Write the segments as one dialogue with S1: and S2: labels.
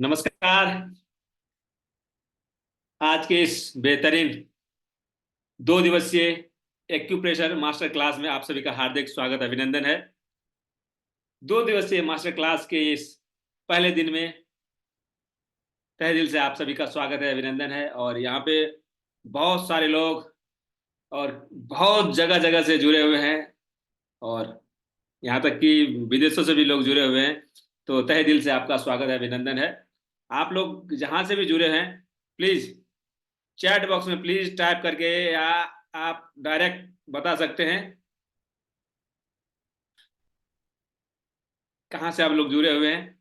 S1: नमस्कार। आज के इस बेहतरीन 2 दिवसीय एक्यूप्रेशर मास्टर क्लास में आप सभी का हार्दिक स्वागत अभिनंदन है। 2 दिवसीय मास्टर क्लास के इस पहले दिन में तहे दिल से आप सभी का स्वागत है, अभिनंदन है। और यहाँ पे बहुत सारे लोग और बहुत जगह जगह से जुड़े हुए हैं और यहाँ तक कि विदेशों से भी लोग जुड़े हुए हैं। तो तहे दिल से आपका स्वागत है, अभिनंदन है। आप लोग जहाँ से भी जुड़े हैं, प्लीज चैट बॉक्स में प्लीज टाइप करके या आप डायरेक्ट बता सकते हैं कहाँ से आप लोग जुड़े हुए हैं।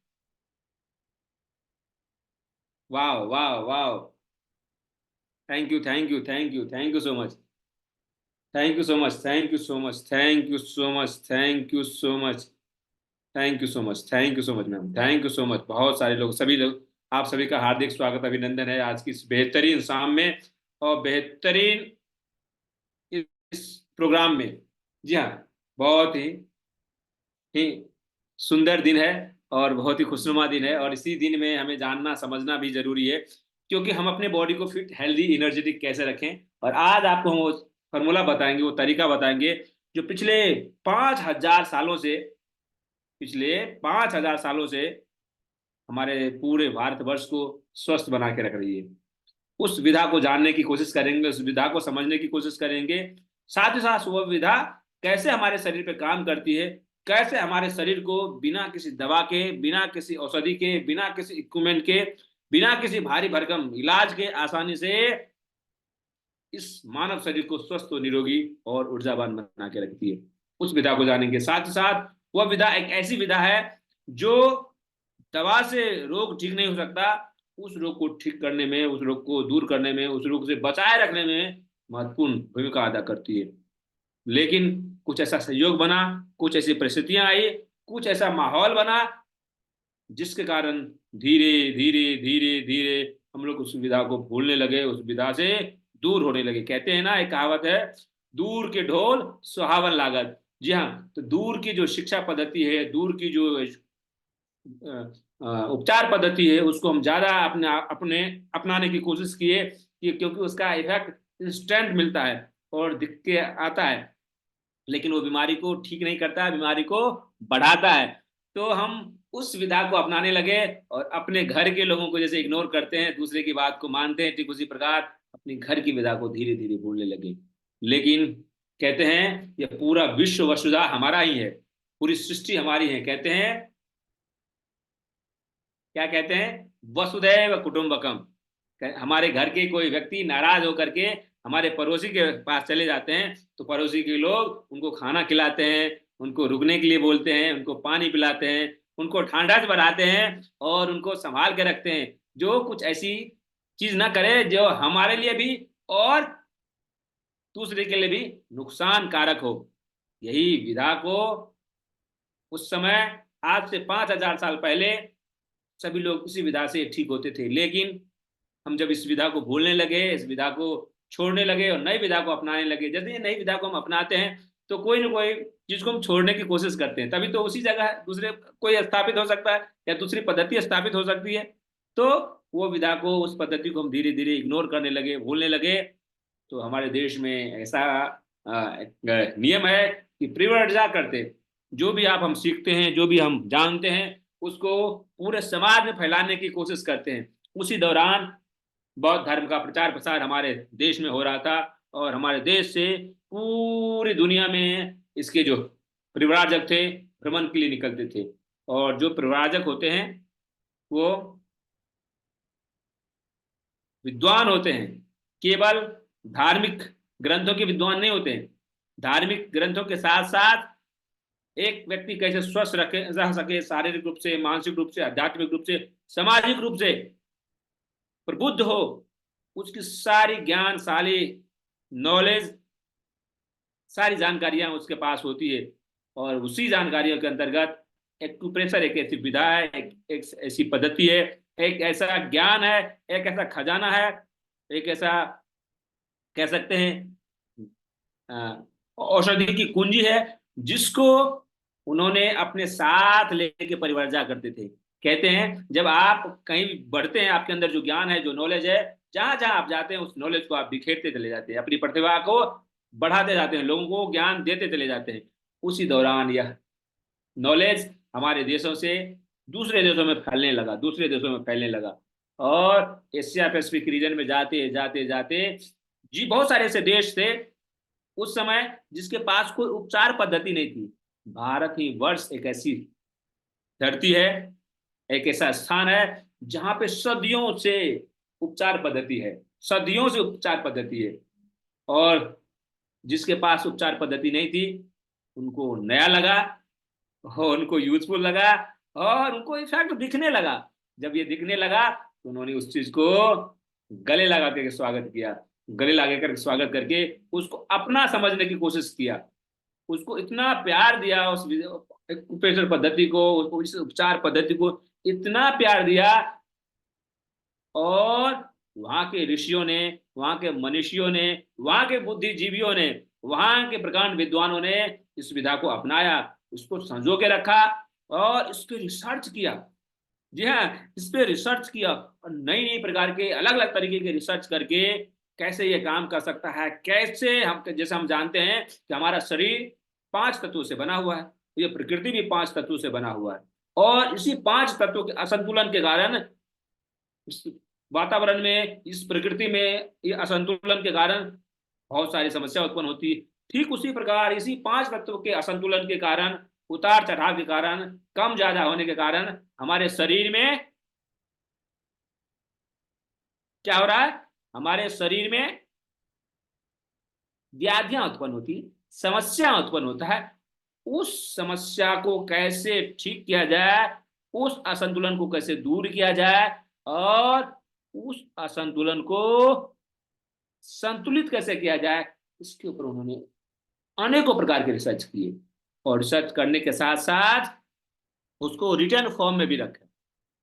S1: वाह वाह वाह, thank you thank you thank you thank you so much, thank you so much, thank you so much, thank you so much, thank you so much, thank you so much, thank you so much ma'am, thank you so much. बहुत सारे लोग, सभी लोग, आप सभी का हार्दिक स्वागत अभिनंदन है आज की इस बेहतरीन शाम में और बेहतरीन इस प्रोग्राम में। जी हाँ, बहुत ही सुंदर दिन है और बहुत ही खुशनुमा दिन है। और इसी दिन में हमें जानना समझना भी जरूरी है, क्योंकि हम अपने बॉडी को फिट, हेल्दी, एनर्जेटिक कैसे रखें। और आज आपको हम वो फॉर्मूला बताएंगे, वो तरीका बताएंगे जो पिछले 5,000 सालों से हमारे पूरे भारतवर्ष को स्वस्थ बना के रख रही है। उस विधा को जानने की कोशिश करेंगे, उस विधा को समझने की कोशिश करेंगे। साथ ही साथ वह विधा कैसे हमारे शरीर पे काम करती है, कैसे हमारे शरीर को बिना किसी दवा के, बिना किसी औषधि के, बिना किसी इक्विपमेंट के, बिना किसी भारी भरकम इलाज के आसानी से इस मानव शरीर को स्वस्थ और निरोगी और ऊर्जावान बना के रखती है, उस विधा को जानेंगे। साथ ही साथ वह विधा एक ऐसी विधा है जो दवा से रोग ठीक नहीं हो सकता, उस रोग को ठीक करने में, उस रोग को दूर करने में, उस रोग से बचाए रखने में महत्वपूर्ण भूमिका अदा करती है। लेकिन कुछ ऐसा संयोग बना, कुछ ऐसी परिस्थितियां आई, कुछ ऐसा माहौल बना जिसके कारण धीरे धीरे धीरे धीरे हम लोग उस विधा को भूलने लगे, उस विधा से दूर होने लगे। कहते हैं ना, एक कहावत है, दूर के ढोल सुहावन लागत। जी हाँ, तो दूर की जो शिक्षा पद्धति है, दूर की जो उपचार पद्धति है, उसको हम ज्यादा अपने अपने अपनाने की कोशिश किए कि क्योंकि उसका इफेक्ट इंस्टेंट मिलता है और दिख के आता है, लेकिन वो बीमारी को ठीक नहीं करता, बीमारी को बढ़ाता है। तो हम उस विधा को अपनाने लगे और अपने घर के लोगों को जैसे इग्नोर करते हैं, दूसरे की बात को मानते हैं, ठीक उसी प्रकार अपने घर की विधा को धीरे धीरे भूलने लगे। लेकिन कहते हैं ये पूरा विश्व वसुधा हमारा ही है, पूरी सृष्टि हमारी है। कहते हैं, क्या कहते हैं, वसुधैव कुटुंबकम। हमारे घर के कोई व्यक्ति नाराज होकर के हमारे पड़ोसी के पास चले जाते हैं तो पड़ोसी के लोग उनको खाना खिलाते हैं, उनको रुकने के लिए बोलते हैं, उनको पानी पिलाते हैं, उनको ढांढस बढ़ाते हैं और उनको संभाल के रखते हैं, जो कुछ ऐसी चीज ना करे जो हमारे लिए भी और दूसरे के लिए भी नुकसान कारक हो। यही विधा को उस समय, आज से 5,000 साल पहले, सभी लोग इसी विधा से ठीक होते थे। लेकिन हम जब इस विधा को भूलने लगे, इस विधा को छोड़ने लगे और नई विधा को अपनाने लगे, जैसे ये नई विधा को हम अपनाते हैं तो कोई ना कोई चीज को हम छोड़ने की कोशिश करते हैं, तभी तो उसी जगह दूसरे कोई स्थापित हो सकता है या दूसरी पद्धति स्थापित हो सकती है। तो वो विधा को, उस पद्धति को हम धीरे धीरे इग्नोर करने लगे, भूलने लगे। तो हमारे देश में ऐसा एक नियम है कि परिव्राजा करते, जो भी आप हम सीखते हैं, जो भी हम जानते हैं, उसको पूरे समाज में फैलाने की कोशिश करते हैं। उसी दौरान बौद्ध धर्म का प्रचार प्रसार हमारे देश में हो रहा था और हमारे देश से पूरी दुनिया में इसके जो परिव्राजक थे भ्रमण के लिए निकलते थे। और जो परिव्राजक होते हैं वो विद्वान होते हैं, केवल धार्मिक ग्रंथों के विद्वान नहीं होते हैं। धार्मिक ग्रंथों के साथ साथ एक व्यक्ति कैसे स्वस्थ रह सके, शारीरिक रूप से, मानसिक रूप से, आध्यात्मिक रूप से, सामाजिक रूप से प्रबुद्ध हो, उसकी सारी ज्ञान, सारी नॉलेज, सारी जानकारियां उसके पास होती है। और उसी जानकारियों के अंतर्गत एक्यूप्रेशर एक ऐसी विधा है, एक ऐसी पद्धति है, एक ऐसा ज्ञान है, एक ऐसा खजाना है, एक ऐसा कह सकते हैं औषधि की कुंजी है, जिसको उन्होंने अपने साथ लेके परिवर्जा करते थे। कहते हैं जब आप कहीं बढ़ते हैं, आपके अंदर जो ज्ञान है, जो नॉलेज है, जहां जहां आप जाते हैं उस नॉलेज को आप बिखेरते चले जाते हैं, अपनी प्रतिभा को बढ़ाते जाते हैं, लोगों को ज्ञान देते चले जाते हैं। उसी दौरान यह नॉलेज हमारे देशों से दूसरे देशों में फैलने लगा, दूसरे देशों में फैलने लगा। और एशिया पैसिफिक रीजन में जाते जाते जाते जी बहुत सारे ऐसे देश थे उस समय जिसके पास कोई उपचार पद्धति नहीं थी। भारत ही वर्ष एक ऐसी धरती है, एक ऐसा स्थान है जहां पे सदियों से उपचार पद्धति है, सदियों से उपचार पद्धति है। और जिसके पास उपचार पद्धति नहीं थी उनको नया लगा, और उनको यूजफुल लगा, और उनको इनफैक्ट दिखने लगा। जब ये दिखने लगा तो उन्होंने उस चीज को गले लगा करके स्वागत किया, गले लगा करके स्वागत करके उसको अपना समझने की कोशिश किया, उसको इतना प्यार दिया, उस उपचार पद्धति को, उस उपचार पद्धति को इतना प्यार दिया। और वहां के ऋषियों ने, वहां के मनीषियों ने, वहां के बुद्धिजीवियों ने, वहां के प्रकांड विद्वानों ने इस विधा को अपनाया, उसको संजो के रखा और इस पे रिसर्च किया। जी हाँ, इस पे रिसर्च किया और नई नई प्रकार के अलग अलग तरीके के रिसर्च करके कैसे ये काम कर सकता है, कैसे हम, जैसे हम जानते हैं कि हमारा शरीर 5 तत्वों से बना हुआ है, ये प्रकृति भी 5 तत्वों से बना हुआ है। और इसी 5 तत्वों के असंतुलन के कारण इस वातावरण में, इस प्रकृति में ये असंतुलन के कारण बहुत सारी समस्या उत्पन्न होती है। ठीक उसी प्रकार इसी 5 तत्वों के असंतुलन के कारण, उतार चढ़ाव के कारण, कम ज्यादा होने के कारण हमारे शरीर में क्या हो रहा है, हमारे शरीर में व्याधियां उत्पन्न होती, समस्या उत्पन्न होता है। उस समस्या को कैसे ठीक किया जाए, उस असंतुलन को कैसे दूर किया जाए, और उस असंतुलन को संतुलित कैसे किया जाए, इसके ऊपर उन्होंने अनेकों प्रकार के रिसर्च किए। और रिसर्च करने के साथ साथ उसको रिटर्न फॉर्म में भी रखा।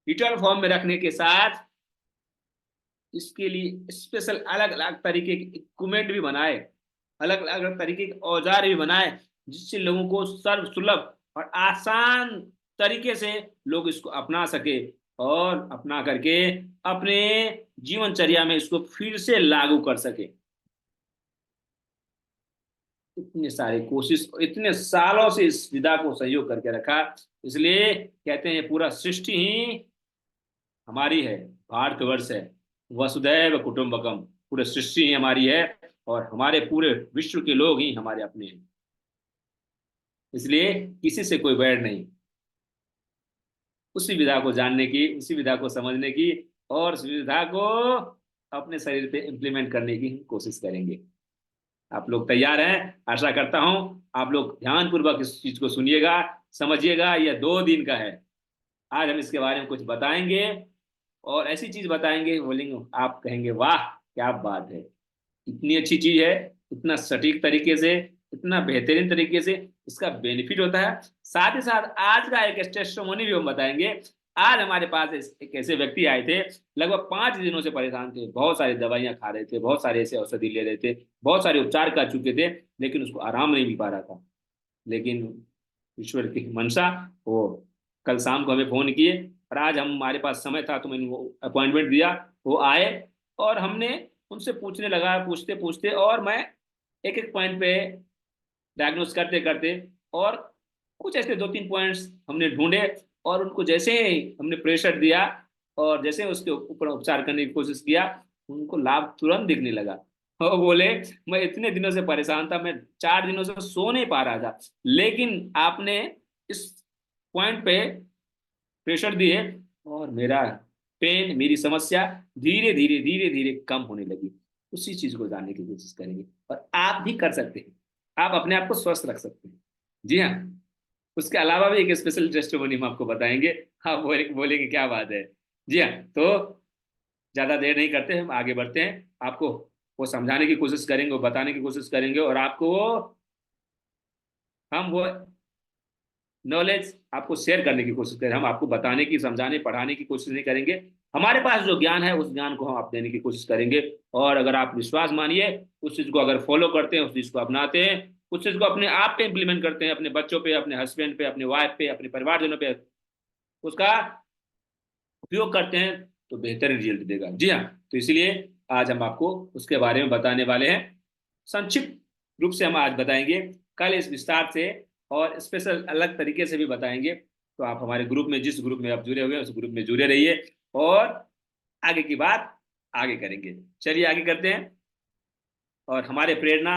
S1: रिटर्न फॉर्म में रखने के साथ इसके लिए स्पेशल अलग अलग तरीके के इक्विपमेंट भी बनाए, अलग अलग तरीके के औजार भी बनाए, जिससे लोगों को सर्व सुलभ और आसान तरीके से लोग इसको अपना सके, और अपना करके अपने जीवनचर्या में इसको फिर से लागू कर सके। इतने सारे कोशिश, इतने सालों से इस विधा को सहयोग करके रखा। इसलिए कहते हैं पूरा सृष्टि ही हमारी है, भारतवर्ष है, वसुधैव कुटुंबकम, पूरे सृष्टि ही हमारी है और हमारे पूरे विश्व के लोग ही हमारे अपने हैं। इसलिए किसी से कोई बैर नहीं। उसी विधा को जानने की, उसी विधा को समझने की, और उस विधा को अपने शरीर पे इम्प्लीमेंट करने की कोशिश करेंगे। आप लोग तैयार हैं? आशा करता हूं आप लोग ध्यानपूर्वक इस चीज को सुनिएगा, समझिएगा। यह 2 दिन का है। आज हम इसके बारे में कुछ बताएंगे, और ऐसी चीज बताएंगे, बोलेंगे, आप कहेंगे वाह क्या बात है, इतनी अच्छी चीज है, इतना सटीक तरीके से, इतना बेहतरीन तरीके से इसका बेनिफिट होता है। साथ ही साथ आज का एक टेस्टिमोनी भी हम बताएंगे। आज हमारे पास एक ऐसे व्यक्ति आए थे, लगभग 5 दिनों से परेशान थे, बहुत सारी दवाइयां खा रहे थे, बहुत सारे ऐसे औषधि ले रहे थे, बहुत सारे उपचार कर चुके थे, लेकिन उसको आराम नहीं मिल पा रहा था। लेकिन ईश्वर की मंशा, वो कल शाम को हमें फोन किए, और आज हमारे पास समय था तो मैंने वो अपॉइंटमेंट दिया। वो आए और हमने उनसे पूछने लगा, पूछते पूछते, और मैं एक एक पॉइंट पे डायग्नोस करते करते, और कुछ ऐसे 2-3 पॉइंट्स हमने ढूंढे, और उनको जैसे ही हमने प्रेशर दिया और जैसे उसके ऊपर उपचार करने की कोशिश किया, उनको लाभ तुरंत दिखने लगा। वो बोले मैं इतने दिनों से परेशान था, मैं 4 दिनों से सो नहीं पा रहा था, लेकिन आपने इस पॉइंट पे प्रेशर दिए और मेरा पेन, मेरी समस्या धीरे धीरे धीरे धीरे कम होने लगी। उसी चीज को जानने की कोशिश करेंगे, और आप भी कर सकते हैं, आप अपने आप को स्वस्थ रख सकते हैं। जी हाँ, उसके अलावा भी एक स्पेशल टेस्टिमोनी हम आपको बताएंगे। आप बोलेंगे क्या बात है। जी हाँ, तो ज्यादा देर नहीं करते, हम आगे बढ़ते हैं। आपको वो समझाने की कोशिश करेंगे, वो बताने की कोशिश करेंगे, और आपको हम वो नॉलेज आपको शेयर करने की कोशिश करें। हम आपको बताने की, समझाने, पढ़ाने की कोशिश नहीं करेंगे। हमारे पास जो ज्ञान है उस ज्ञान को हम आप देने की कोशिश करेंगे। और अगर आप विश्वास मानिए, उस चीज को अगर फॉलो करते हैं, उस चीज को अपनाते हैं, उस चीज को अपने आप पे इम्प्लीमेंट करते हैं, अपने बच्चों पे, अपने हस्बैंड पे, अपने वाइफ पे, अपने परिवारजनों पे, उसका उपयोग करते हैं तो बेहतर रिजल्ट देगा। जी हाँ, तो इसलिए आज हम आपको उसके बारे में बताने वाले हैं। संक्षिप्त रूप से हम आज बताएंगे, कल इस विस्तार से और स्पेशल अलग तरीके से भी बताएंगे। तो आप हमारे ग्रुप में, जिस ग्रुप में आप जुड़े हुए हैं उस ग्रुप में जुड़े रहिए और आगे की बात आगे करेंगे। चलिए आगे करते हैं। और हमारे प्रेरणा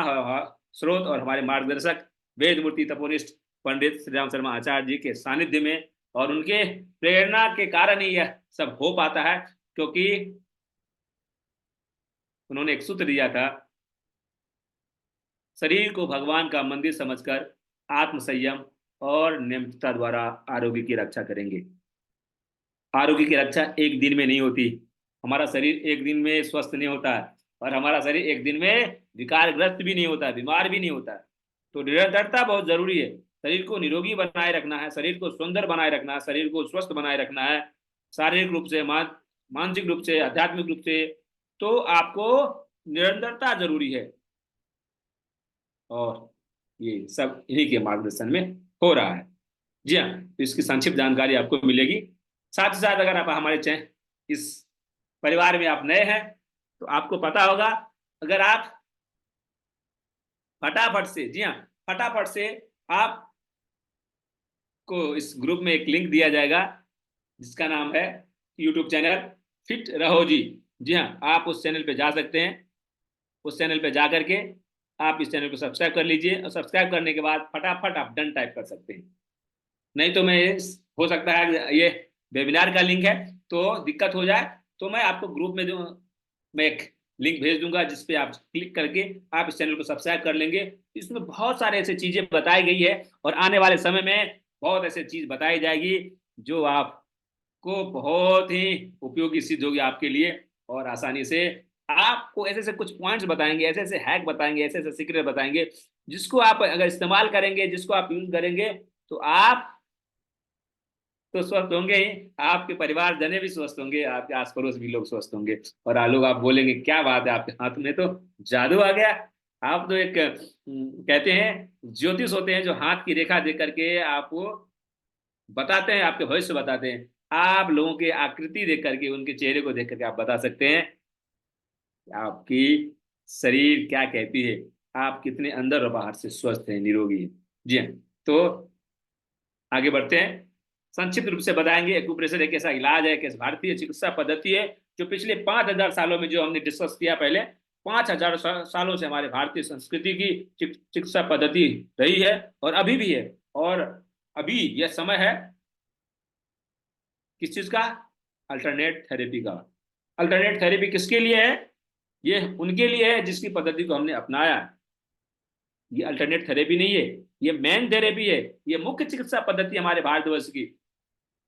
S1: स्रोत और हमारे मार्गदर्शक वेद मूर्ति तपोनिष्ठ पंडित श्री राम शर्मा आचार्य जी के सानिध्य में और उनके प्रेरणा के कारण ही यह सब हो पाता है, क्योंकि उन्होंने एक सूत्र दिया था, शरीर को भगवान का मंदिर समझकर आत्म संयम और नियमितता द्वारा आरोग्य की रक्षा करेंगे। आरोग्य की रक्षा एक दिन में नहीं होती। हमारा शरीर एक दिन में स्वस्थ नहीं होता है और हमारा शरीर एक दिन में विकारग्रस्त भी नहीं होता है, बीमार भी नहीं होता है। तो निरंतरता बहुत जरूरी है। शरीर को निरोगी बनाए रखना है, शरीर को सुंदर बनाए रखना है, शरीर को स्वस्थ बनाए रखना है, शारीरिक रूप से, मानसिक रूप से, आध्यात्मिक रूप से, तो आपको निरंतरता जरूरी है। और ये सब इन्हीं के मार्गदर्शन में हो रहा है। जी हाँ, तो इसकी संक्षिप्त जानकारी आपको मिलेगी। साथ ही साथ अगर आप हमारे चैनल, इस परिवार में आप नए हैं तो आपको पता होगा, अगर आप फटाफट से, जी हाँ, फटाफट से आपको इस ग्रुप में एक लिंक दिया जाएगा जिसका नाम है यूट्यूब चैनल फिट रहो जी। जी हाँ, आप उस चैनल पे जा सकते हैं। उस चैनल पे जा करके आप इस चैनल को सब्सक्राइब कर लीजिए और सब्सक्राइब करने के बाद फटाफट आप डन टाइप कर सकते हैं। नहीं तो मैं, हो सकता है ये वेबिनार का लिंक है तो दिक्कत हो जाए, तो मैं आपको ग्रुप में जो मैं एक लिंक भेज दूंगा जिस पे आप क्लिक करके आप इस चैनल को सब्सक्राइब कर लेंगे। इसमें बहुत सारे ऐसे चीजें बताई गई है और आने वाले समय में बहुत ऐसे चीज बताई जाएगी जो आपको बहुत ही उपयोगी सिद्ध होगी आपके लिए। और आसानी से आपको ऐसे ऐसे कुछ पॉइंट्स बताएंगे, ऐसे ऐसे हैक बताएंगे, ऐसे ऐसे सीक्रेट बताएंगे जिसको आप अगर इस्तेमाल करेंगे, जिसको आप यूज करेंगे तो आप तो स्वस्थ होंगे ही, आपके परिवार जने भी स्वस्थ होंगे, आपके आस पड़ोस भी लोग स्वस्थ होंगे। और लोग आप बोलेंगे क्या बात है, आपके हाथ में तो जादू आ गया। आप तो एक कहते हैं ज्योतिष होते हैं जो हाथ की रेखा देख करके आपको बताते हैं, आपके भविष्य बताते हैं। आप लोगों की आकृति देख करके, उनके चेहरे को देख करके आप बता सकते हैं कि आपकी शरीर क्या कहती है, आप कितने अंदर और बाहर से स्वस्थ हैं, निरोगी हैं। जी हाँ, तो आगे बढ़ते हैं। संक्षिप्त रूप से बताएंगे, एक्यूप्रेशर एक ऐसा इलाज है, एक ऐसी भारतीय चिकित्सा पद्धति है जो पिछले 5,000 सालों में, जो हमने डिस्कस किया पहले, 5,000 सालों से हमारे भारतीय संस्कृति की चिकित्सा पद्धति रही है और अभी भी है। और अभी यह समय है किस चीज का? अल्टरनेट थेरेपी का। अल्टरनेट थेरेपी किसके लिए है? ये उनके लिए है जिसकी पद्धति को हमने अपनाया। ये अल्टरनेट थेरेपी नहीं है, ये मेन थेरेपी है। ये मुख्य चिकित्सा पद्धति हमारे भारतवर्ष की,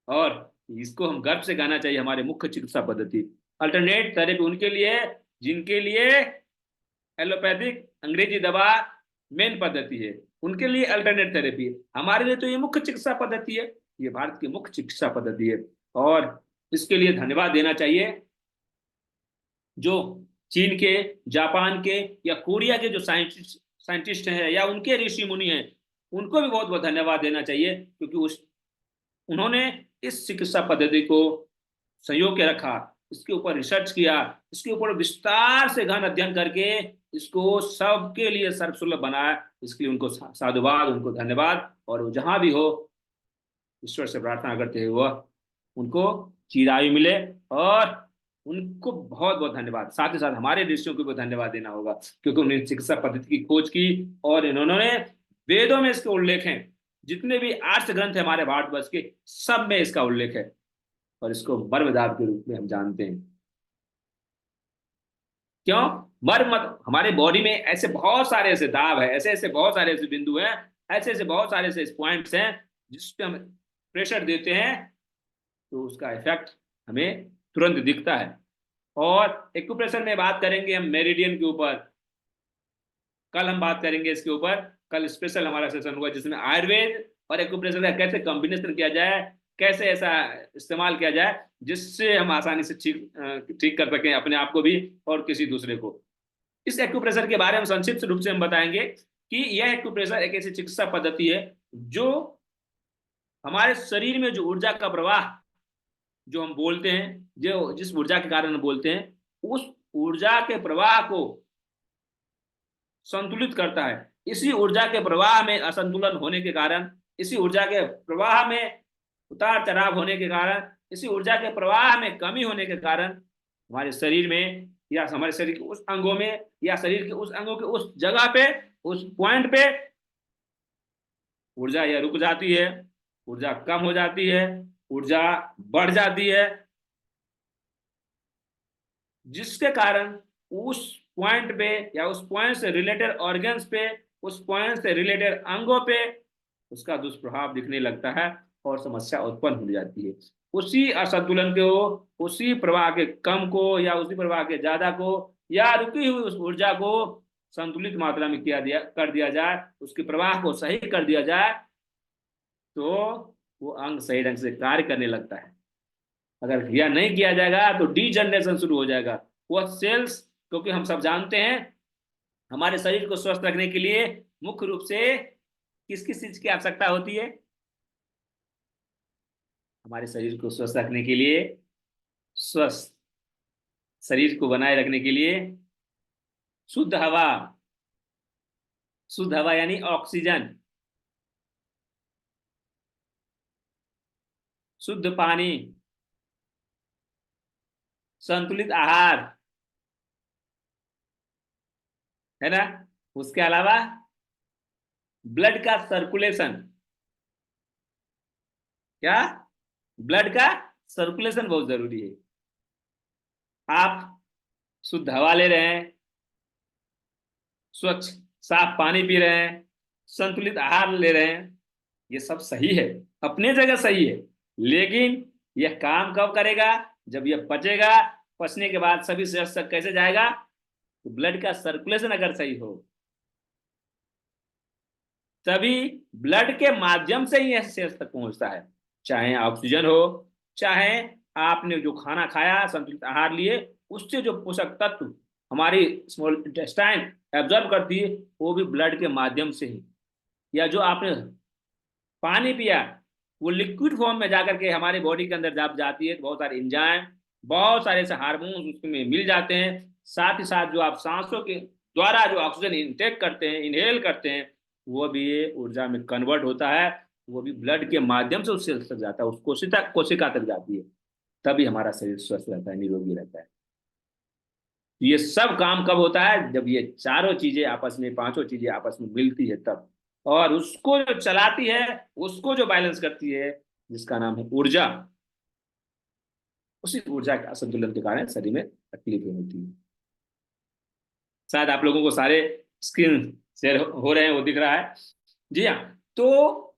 S1: और इसको हम गर्व से गाना चाहिए, हमारे मुख्य चिकित्सा पद्धति। अल्टरनेट थेरेपी उनके लिए जिनके लिए एलोपैथिक अंग्रेजी दवा मेन पद्धति है, उनके लिए अल्टरनेट थेरेपी है। हमारे लिए तो ये मुख्य चिकित्सा पद्धति है, ये भारत की मुख्य चिकित्सा पद्धति है। और इसके लिए धन्यवाद देना चाहिए जो चीन के, जापान के या कोरिया के जो साइंटिस्ट हैं या उनके ऋषि मुनि हैं, उनको भी बहुत बहुत धन्यवाद देना चाहिए, क्योंकि उन्होंने इस चिकित्सा पद्धति को संयोग के रखा, इसके ऊपर रिसर्च किया, इसके ऊपर विस्तार से गहन अध्ययन करके इसको सबके लिए सर्वसुलभ बनाया। इसके लिए उनको साधुवाद, उनको धन्यवाद। और जहां भी हो ईश्वर से प्रार्थना करते हुए वह उनको चिरायु मिले, और उनको बहुत बहुत धन्यवाद। साथ ही साथ हमारे ऋषियों को भी धन्यवाद देना होगा, क्योंकि उन्होंने चिकित्सा पद्धति की खोज की और इन्होंने वेदों में इसके उल्लेख हैं। जितने भी आर्ष ग्रंथ है हमारे भारतवर्ष के, सब में इसका उल्लेख है और इसको मर्मदाव के रूप में हम जानते हैं। क्यों मर्म? हमारे बॉडी में ऐसे बहुत सारे ऐसे दाब है, ऐसे ऐसे बहुत सारे ऐसे बिंदु हैं, ऐसे ऐसे बहुत सारे ऐसे पॉइंट्स हैं जिस पे हम प्रेशर देते हैं तो उसका इफेक्ट हमें तुरंत दिखता है। और एक्यूप्रेशर में बात करेंगे हम मेरिडियन के ऊपर, कल हम बात करेंगे इसके ऊपर। कल स्पेशल हमारा सेशन होगा जिसमें आयुर्वेद और एक्यूप्रेशर का कैसे कॉम्बिनेशन किया जाए, कैसे ऐसा इस्तेमाल किया जाए जिससे हम आसानी से ठीक कर सकें अपने आप को भी और किसी दूसरे को। इस एक्यूप्रेशर के बारे में संक्षिप्त रूप से हम बताएंगे कि यह एक्यूप्रेशर एक ऐसी चिकित्सा पद्धति है जो हमारे शरीर में जो ऊर्जा का प्रवाह जो हम बोलते हैं, जो जिस ऊर्जा के कारण हम बोलते हैं, उस ऊर्जा के प्रवाह को संतुलित करता है। इसी ऊर्जा के प्रवाह में असंतुलन होने के कारण, इसी ऊर्जा के प्रवाह में उतार चढ़ाव होने के कारण, इसी ऊर्जा के प्रवाह में कमी होने के कारण हमारे शरीर में, या हमारे शरीर के उस अंगों में, या शरीर के उस अंगों के उस जगह पे, उस पॉइंट पे ऊर्जा या रुक जाती है, ऊर्जा कम हो जाती है, ऊर्जा बढ़ जाती है, जिसके कारण उस पॉइंट पे या उस पॉइंट से रिलेटेड ऑर्गन्स पे, उस पॉइंट से रिलेटेड अंगों पे उसका दुष्प्रभाव दिखने लगता है और समस्या उत्पन्न हो जाती है। उसी असंतुलन को, उसी प्रवाह के कम को या उसी प्रवाह के ज्यादा को या रुकी हुई उस ऊर्जा को संतुलित मात्रा में कर दिया जाए, उसके प्रवाह को सही कर दिया जाए, तो वो अंग सही ढंग से कार्य करने लगता है। अगर यह नहीं किया जाएगा तो डीजनरेशन शुरू हो जाएगा। वो सेल्स, क्योंकि हम सब जानते हैं हमारे शरीर को स्वस्थ रखने के लिए मुख्य रूप से किस किस चीज की आवश्यकता होती है? हमारे शरीर को स्वस्थ रखने के लिए, स्वस्थ शरीर को बनाए रखने के लिए शुद्ध हवा, शुद्ध हवा यानी ऑक्सीजन, शुद्ध पानी, संतुलित आहार, है ना। उसके अलावा ब्लड का सर्कुलेशन, क्या? ब्लड का सर्कुलेशन बहुत जरूरी है। आप शुद्ध हवा ले रहे हैं, स्वच्छ साफ पानी पी रहे हैं, संतुलित आहार ले रहे हैं, ये सब सही है, अपने जगह सही है। लेकिन यह काम कब करेगा? जब यह पचेगा, पचने के बाद सभी सेल्स तक कैसे जाएगा? तो ब्लड का सर्कुलेशन अगर सही हो, तभी ब्लड के माध्यम से ही यह सेल्स तक पहुंचता है। चाहे ऑक्सीजन हो, चाहे आपने जो खाना खाया, संतुलित आहार लिए, उससे जो पोषक तत्व हमारी स्मॉल इंटेस्टाइन एब्जॉर्ब करती है, वो भी ब्लड के माध्यम से ही। या जो आपने पानी पिया, वो लिक्विड फॉर्म में जाकर के हमारे बॉडी के अंदर जब जाती है तो बहुत सारे एंजाइम, बहुत सारे ऐसे हार्मोन्स उसमें मिल जाते हैं। साथ ही साथ जो आप सांसों के द्वारा जो ऑक्सीजन इनटेक करते हैं, इनहेल करते हैं, वो भी ऊर्जा में कन्वर्ट होता है, वो भी ब्लड के माध्यम से उस सेल्स तक जाता है, उस कोशिका तक जाती है। तभी हमारा शरीर स्वस्थ रहता है, निरोगी रहता है। ये सब काम कब होता है? जब ये चारों चीजें आपस में, पांचों चीजें आपस में मिलती है तब। और उसको जो चलाती है, उसको जो बैलेंस करती है, जिसका नाम है ऊर्जा, उसी ऊर्जा के असंतुलन के कारण शरीर में तकलीफें होती है। शायद आप लोगों को सारे स्क्रीन शेयर हो रहे हैं, वो दिख रहा है। जी हाँ। तो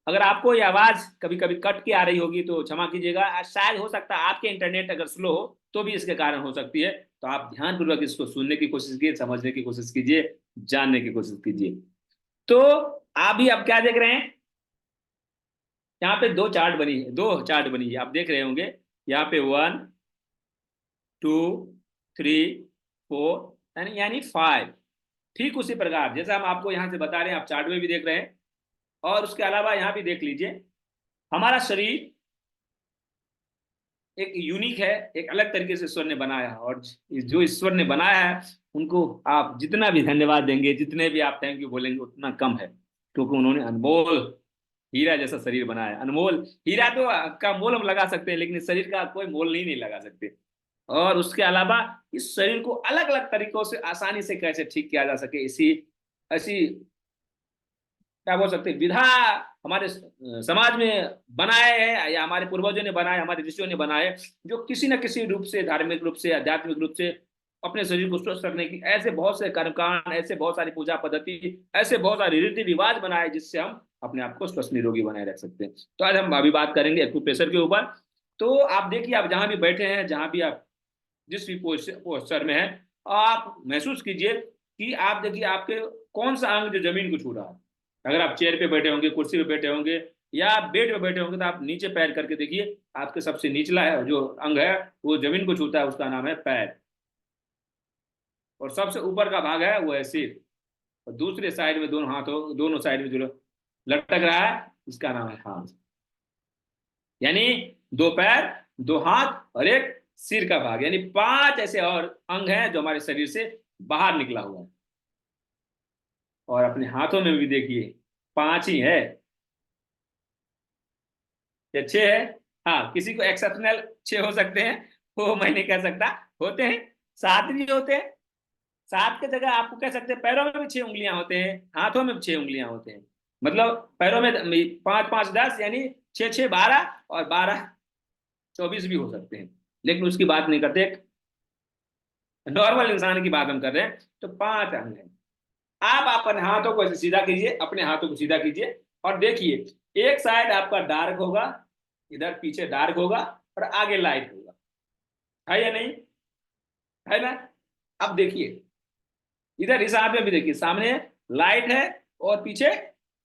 S1: अगर आपको ये आवाज कभी कभी कट के आ रही होगी तो क्षमा कीजिएगा। शायद हो सकता है आपके इंटरनेट अगर स्लो हो तो भी इसके कारण हो सकती है। तो आप ध्यानपूर्वक इसको सुनने की कोशिश कीजिए, समझने की कोशिश कीजिए, जानने की कोशिश कीजिए। तो आप भी अब क्या देख रहे हैं? यहाँ पे दो चार्ट बनी है, दो चार्ट बनी है, आप देख रहे होंगे। यहाँ पे 1 2 3 4 यानी 5। ठीक उसी प्रकार जैसा हम आपको यहाँ से बता रहे हैं, आप चार्ट में भी देख रहे हैं। और उसके अलावा यहाँ भी देख लीजिए, हमारा शरीर एक यूनिक है, एक अलग तरीके से ईश्वर ने बनाया है। और जो ईश्वर ने बनाया है, उनको आप जितना भी धन्यवाद देंगे, जितने भी आप थैंक यू बोलेंगे, उतना कम है। क्योंकि उन्होंने अनमोल हीरा जैसा शरीर बनाया है। अनमोल हीरा तो का मोल हम लगा सकते हैं, लेकिन इस शरीर का कोई मोल नहीं लगा सकते। और उसके अलावा इस शरीर को अलग अलग तरीकों से आसानी से कैसे ठीक किया जा सके, इसी ऐसी क्या बोल सकते हैं विधा हमारे समाज में बनाए हैं, या हमारे पूर्वजों ने बनाए, हमारे ऋषियों ने बनाए, जो किसी न किसी रूप से, धार्मिक रूप से, आध्यात्मिक रूप से अपने शरीर को स्वस्थ रखने की ऐसे बहुत से कर्मकांड, ऐसे बहुत सारी पूजा पद्धति, ऐसे बहुत सारे रीति रिवाज बनाए, जिससे हम अपने आप को स्वस्थ निरोगी बनाए रख सकते हैं। तो आज हम अभी बात करेंगे एक्यूप्रेशर के ऊपर। तो आप देखिए, आप जहां भी बैठे हैं, जहां भी आप जिस भी पोस्टर में है, आप महसूस कीजिए कि आप देखिए आपके कौन सा अंग जो जमीन को छू रहा है। अगर आप चेयर पे बैठे होंगे, कुर्सी पे बैठे होंगे, या आप बेड पे बैठे होंगे, तो आप नीचे पैर करके देखिए, आपके सबसे निचला है जो अंग है वो जमीन को छूता है, उसका नाम है पैर। और सबसे ऊपर का भाग है वो है सिर। और दूसरे साइड में दोनों हाथों, दोनों साइड में जो लटक रहा है, इसका नाम है हाथ। यानी दो पैर दो हाथ और एक सिर का भाग, यानी 5 ऐसे और अंग हैं जो हमारे शरीर से बाहर निकला हुआ है। और अपने हाथों में भी देखिए 5 ही है या 6 है। हाँ, किसी को एक्सेप्शनल 6 हो सकते हैं, वो मैं नहीं कह सकता, होते हैं 7 भी होते हैं। 7 की जगह आपको कह सकते हैं पैरों में भी 6 उंगलियां होते हैं, हाथों में भी 6 उंगलियां होते हैं। मतलब पैरों में 5 5 10, यानी 6 6 12, और 12 24 भी हो सकते हैं। लेकिन उसकी बात नहीं करते, नॉर्मल इंसान की बात हम कर रहे हैं। तो 5 अंग हैं। आप अपने हाथों को ऐसे सीधा कीजिए, अपने हाथों को सीधा कीजिए और देखिए, एक साइड आपका डार्क होगा, इधर पीछे डार्क होगा, और आगे लाइट होगा। है या नहीं? है ना? अब देखिए, इधर इस हाथ में भी देखिए, सामने लाइट है और पीछे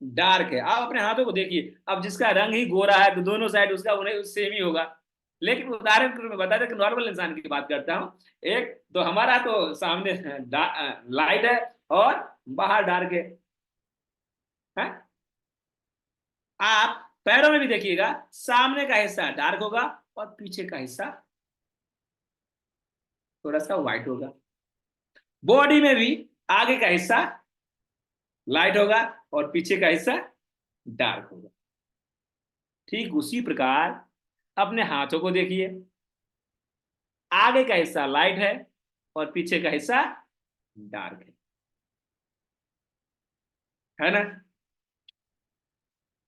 S1: डार्क है। आप अपने हाथों को देखिए, अब जिसका रंग ही गोरा है तो दोनों साइड उसका उन्हें सेम ही होगा। लेकिन उदाहरण के रूप में बता दें कि नॉर्मल इंसान की बात करता हूं, एक तो हमारा तो सामने लाइट है और बाहर डार्क है। आप पैरों में भी देखिएगा, सामने का हिस्सा डार्क होगा और पीछे का हिस्सा थोड़ा सा व्हाइट होगा। बॉडी में भी आगे का हिस्सा लाइट होगा और पीछे का हिस्सा डार्क होगा। ठीक उसी प्रकार अपने हाथों को देखिए, आगे का हिस्सा लाइट है और पीछे का हिस्सा डार्क है ना?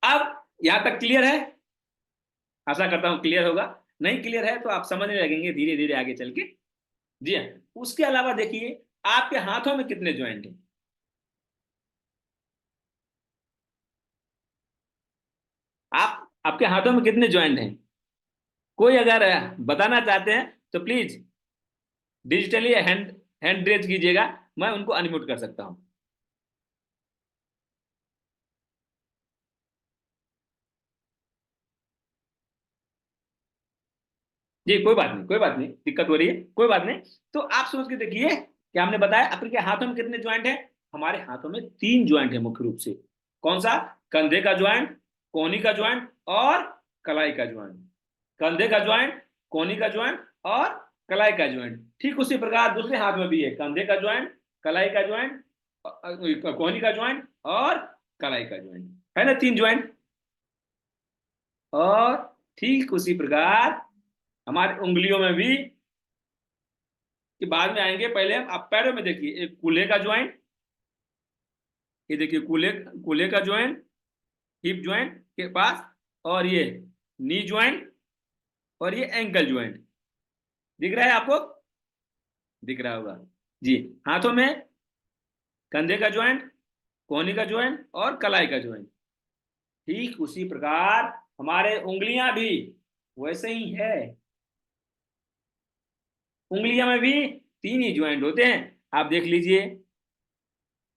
S1: अब यहां तक क्लियर है? आशा करता हूं क्लियर होगा। नहीं क्लियर है तो आप समझने लगेंगे धीरे धीरे आगे चल के। जी हाँ। उसके अलावा देखिए, आपके हाथों में कितने ज्वाइंट हैं? आपके हाथों में कितने ज्वाइंट हैं? कोई अगर बताना चाहते हैं तो please digitally hand hand raise कीजिएगा, मैं उनको अनम्यूट कर सकता हूं। जी, कोई बात नहीं, कोई बात नहीं, दिक्कत हो रही है, कोई बात नहीं। तो आप सोच के देखिए कि हमने बताया अपने के हाथों में कितने ज्वाइंट है। हमारे हाथों में 3 ज्वाइंट है मुख्य रूप से। कौन सा? कंधे का ज्वाइंट, कोहनी का ज्वाइंट और कलाई का ज्वाइंट। कंधे का ज्वाइंट, कोहनी का ज्वाइंट और कलाई का ज्वाइंट। ठीक उसी प्रकार दूसरे हाथ में भी है, कंधे का ज्वाइंट, कलाई का ज्वाइंट, कोहनी का ज्वाइंट और कलाई का ज्वाइंट। है ना 3 ज्वाइंट? और ठीक उसी प्रकार हमारी उंगलियों में भी, कि बाद में आएंगे, पहले आप पैरों में देखिए, एक कूल्हे का ज्वाइंट, ये देखिए कूल्हे कूल्हे का ज्वाइंट हिप ज्वाइंट के पास, और ये नी ज्वाइंट, और ये एंकल ज्वाइंट। दिख रहा है आपको? दिख रहा होगा। जी। हाथों में कंधे का ज्वाइंट, कोहनी का ज्वाइंट और कलाई का ज्वाइंट। ठीक उसी प्रकार हमारे उंगलियां भी वैसे ही है। उंगलियों में भी 3 ही ज्वाइंट होते हैं। आप देख लीजिए,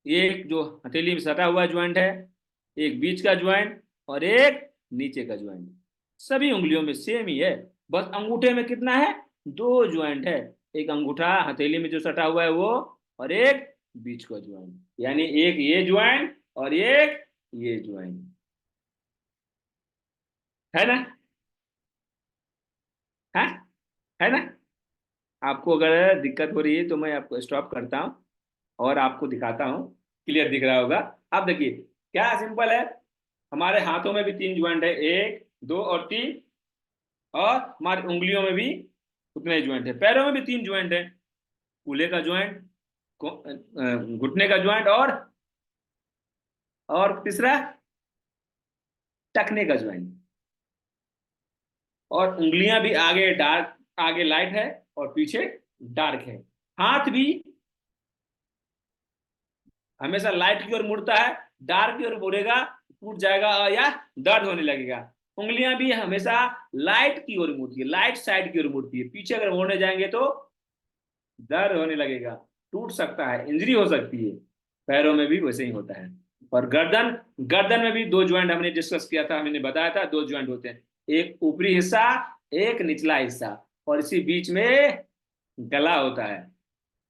S1: एक जो हथेली में सटा हुआ ज्वाइंट है, एक बीच का ज्वाइंट और एक नीचे का ज्वाइंट। सभी उंगलियों में सेम ही है। बस अंगूठे में कितना है? 2 ज्वाइंट है। एक अंगूठा हथेली में जो सटा हुआ है वो, और एक बीच का ज्वाइंट, यानी एक ये ज्वाइंट और एक ये ज्वाइंट। है ना? है है ना? आपको अगर दिक्कत हो रही है तो मैं आपको स्टॉप करता हूँ और आपको दिखाता हूँ। क्लियर दिख रहा होगा। आप देखिए, क्या सिंपल है। हमारे हाथों में भी 3 ज्वाइंट है, 1 2 और 3। और हमारी उंगलियों में भी उतने ज्वाइंट है। पैरों में भी 3 ज्वाइंट है, कूल्हे का ज्वाइंट, घुटने का ज्वाइंट और तीसरा टखने का ज्वाइंट। और उंगलियां भी आगे डार्क, आगे लाइट है और पीछे डार्क है। हाथ भी हमेशा लाइट की ओर मुड़ता है, डार्क की ओर मुड़ेगा टूट जाएगा या दर्द होने लगेगा। उंगलियां भी हमेशा लाइट की ओर मुड़ती है, लाइट साइड की ओर मुड़ती है। पीछे अगर मोड़ने जाएंगे तो दर्द होने लगेगा, टूट सकता है, इंजरी हो सकती है। पैरों में भी वैसे ही होता है। और गर्दन, गर्दन में भी 2 ज्वाइंट हमने डिस्कस किया था, हमने बताया था 2 ज्वाइंट होते हैं, एक ऊपरी हिस्सा, एक निचला हिस्सा। और इसी बीच में गला होता है,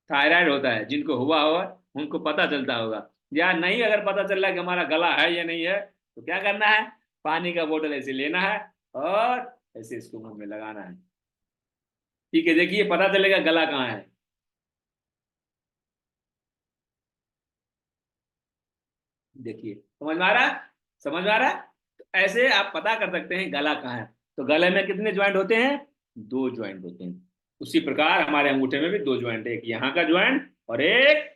S1: थायराइड होता है। जिनको हुआ होगा उनको पता चलता होगा, या नहीं अगर पता चल रहा है कि हमारा गला है या नहीं है, तो क्या करना है? पानी का बोतल ऐसे लेना है और ऐसे इसको मुंह में लगाना है। ठीक है, देखिए पता चलेगा गला कहाँ है। देखिए समझ में आ रहा है, समझ में आ रहा है। तो ऐसे आप पता कर सकते हैं गला कहाँ है। तो गले में कितने ज्वाइंट होते हैं? दो ज्वाइंट होते हैं। उसी प्रकार हमारे अंगूठे में भी दो ज्वाइंट है, एक यहाँ का ज्वाइंट और एक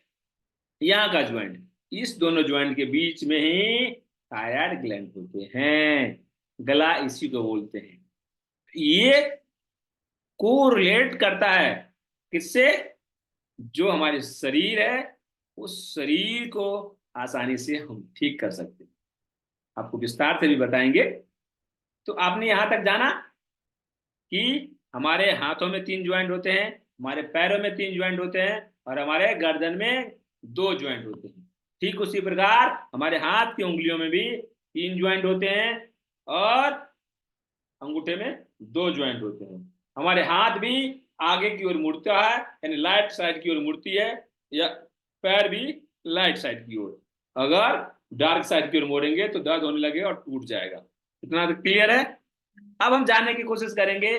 S1: यहाँ का ज्वाइंट। इस दोनों ज्वाइंट के बीच में ही थायराइड ग्लैंड होते हैं। गला इसी को बोलते हैं। ये कोरिलेट करता है किससे? जो हमारे शरीर है, उस शरीर को आसानी से हम ठीक कर सकते हैं। आपको विस्तार से भी बताएंगे। तो आपने यहां तक जाना कि हमारे हाथों में तीन ज्वाइंट होते हैं, हमारे पैरों में तीन ज्वाइंट होते हैं, और हमारे गर्दन में दो ज्वाइंट होते हैं। ठीक उसी प्रकार हमारे हाथ की उंगलियों में भी तीन ज्वाइंट होते हैं और अंगूठे में दो ज्वाइंट होते हैं। हमारे हाथ भी आगे की ओर मुड़ता है, यानी राइट साइड की ओर मुड़ती है, या पैर भी राइट साइड की ओर। अगर डार्क साइड की ओर मोड़ेंगे तो दर्द होने लगेगा और टूट जाएगा। इतना तो क्लियर है। अब हम जानने की कोशिश करेंगे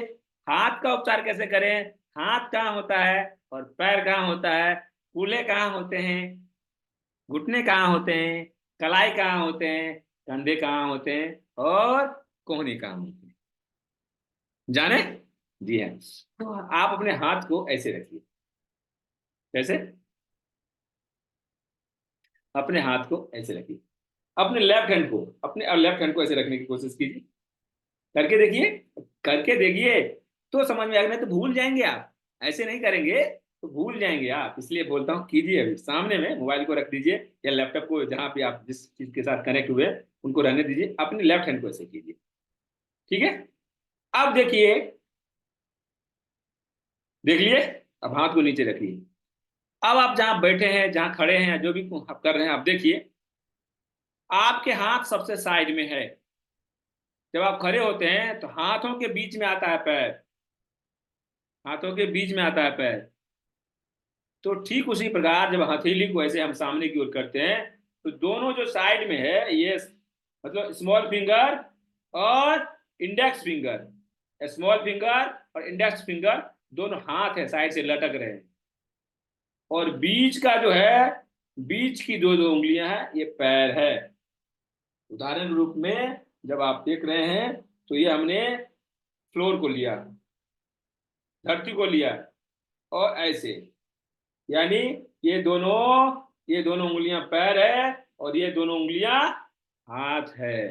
S1: हाथ का उपचार कैसे करें। हाथ कहाँ होता है और पैर कहाँ होता है, कूल्हे कहाँ होते हैं, घुटने कहाँ होते हैं, कलाई कहाँ होते हैं, कंधे कहाँ होते हैं, और कोहनी कहाँ होते हैं, जाने? जी हाँ। तो आप अपने हाथ को ऐसे रखिए। कैसे? अपने हाथ को ऐसे रखिए। अपने लेफ्ट हैंड को, अपने लेफ्ट हैंड को ऐसे रखने की कोशिश कीजिए। करके देखिए, करके देखिए तो समझ में आएगा, नहीं तो भूल जाएंगे आप। ऐसे नहीं करेंगे तो भूल जाएंगे आप, इसलिए बोलता हूँ कीजिए। अभी सामने में मोबाइल को रख दीजिए या लैपटॉप को, जहां पे आप जिस चीज के साथ कनेक्ट हुए उनको रहने दीजिए। अपने लेफ्ट हैंड को ऐसे कीजिए। ठीक है। अब देखिए, देख लिए। अब हाथ को नीचे रखिए। अब आप जहां बैठे हैं, जहां खड़े हैं, या जो भी आप कर रहे हैं, आप देखिए आपके हाथ सबसे साइड में है। जब आप खड़े होते हैं तो हाथों के बीच में आता है पैर, हाथों के बीच में आता है पैर। तो ठीक उसी प्रकार जब हथेली को ऐसे हम सामने की ओर करते हैं, तो दोनों जो साइड में है, ये मतलब स्मॉल फिंगर और इंडेक्स फिंगर, स्मॉल फिंगर और इंडेक्स फिंगर, दोनों हाथ है साइड से लटक रहे हैं। और बीच का जो है, बीच की दो दो उंगलियां हैं, ये पैर है। उदाहरण रूप में जब आप देख रहे हैं तो ये हमने फ्लोर को लिया, धरती को लिया, और ऐसे, यानी ये दोनों, ये दोनों उंगलियां पैर है और ये दोनों उंगलियां हाथ है।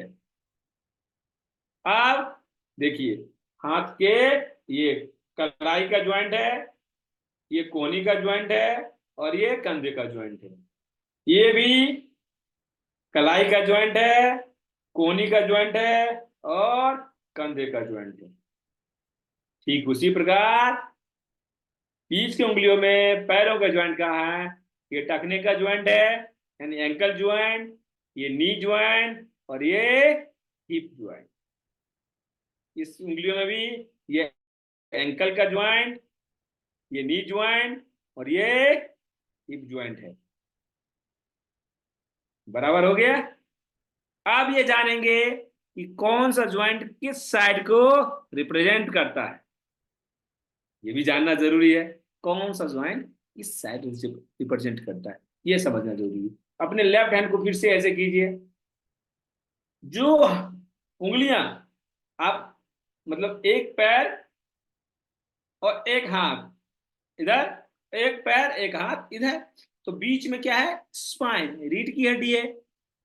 S1: अब देखिए, हाथ के ये कलाई का ज्वाइंट है, ये कोहनी का ज्वाइंट है, और ये कंधे का ज्वाइंट है। ये भी कलाई का ज्वाइंट है, कोहनी का ज्वाइंट है, और कंधे का ज्वाइंट है। ठीक उसी प्रकार बीच की उंगलियों में पैरों का ज्वाइंट कहाँ है? ये टखने का ज्वाइंट है, यानी एंकल ज्वाइंट, ये नी ज्वाइंट, और ये हिप ज्वाइंट। इस उंगलियों में भी ये एंकल का ज्वाइंट, ये नी ज्वाइंट, और ये हिप ज्वाइंट है। बराबर हो गया। अब ये जानेंगे कि कौन सा ज्वाइंट किस साइड को रिप्रेजेंट करता है। ये भी जानना जरूरी है, कौन सा ज्वाइंट किस साइड रिप्रेजेंट करता है, ये समझना जरूरी है। अपने लेफ्ट हैंड को फिर से ऐसे कीजिए। जो उंगलियां आप, मतलब एक पैर और एक हाथ इधर, एक पैर एक हाथ इधर, तो बीच में क्या है? स्पाइन, रीढ़ की हड्डी है।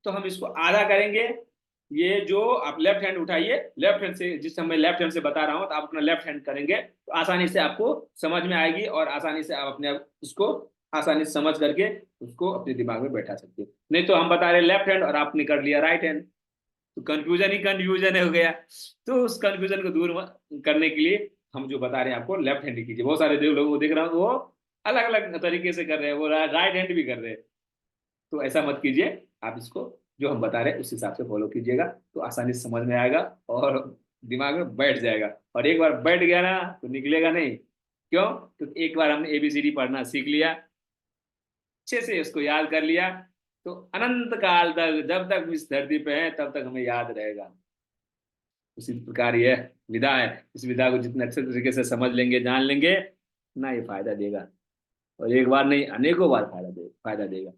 S1: तो हम इसको आधा करेंगे। ये जो आप लेफ्ट हैंड उठाइए, लेफ्ट हैंड से, जिस समय लेफ्ट हैंड से बता रहा हूं, तो आप अपना लेफ्ट हैंड करेंगे तो आसानी से आपको समझ में आएगी, और आसानी से आप अपने उसको आसानी से समझ करके उसको अपने दिमाग में बैठा सकते हो। नहीं तो हम बता रहे लेफ्ट हैंड और आपने कर लिया राइट हैंड, तो कंफ्यूजन ही कंफ्यूजन हो गया। तो उस कंफ्यूजन को दूर करने के लिए हम जो बता रहे हैं आपको, लेफ्ट हैंड कीजिए। बहुत सारे लोग वो देख रहा हूँ, वो अलग अलग तरीके से कर रहे हैं, वो राइट हैंड भी कर रहे हैं। तो ऐसा मत कीजिए। आप इसको जो हम बता रहे हैं उस हिसाब से फॉलो कीजिएगा, तो आसानी से समझ में आएगा और दिमाग में बैठ जाएगा। और एक बार बैठ गया ना तो निकलेगा नहीं। क्यों? क्योंकि एक बार हमने एबीसीडी पढ़ना सीख लिया, अच्छे से उसको याद कर लिया, तो अनंत काल तक, जब तक इस धरती पे है तब तक हमें याद रहेगा। उसी प्रकार यह विधा है, इस विधा को जितने अच्छे तरीके से समझ लेंगे, जान लेंगे, ना ये फायदा देगा, और एक बार नहीं अनेकों बार फायदा देगा।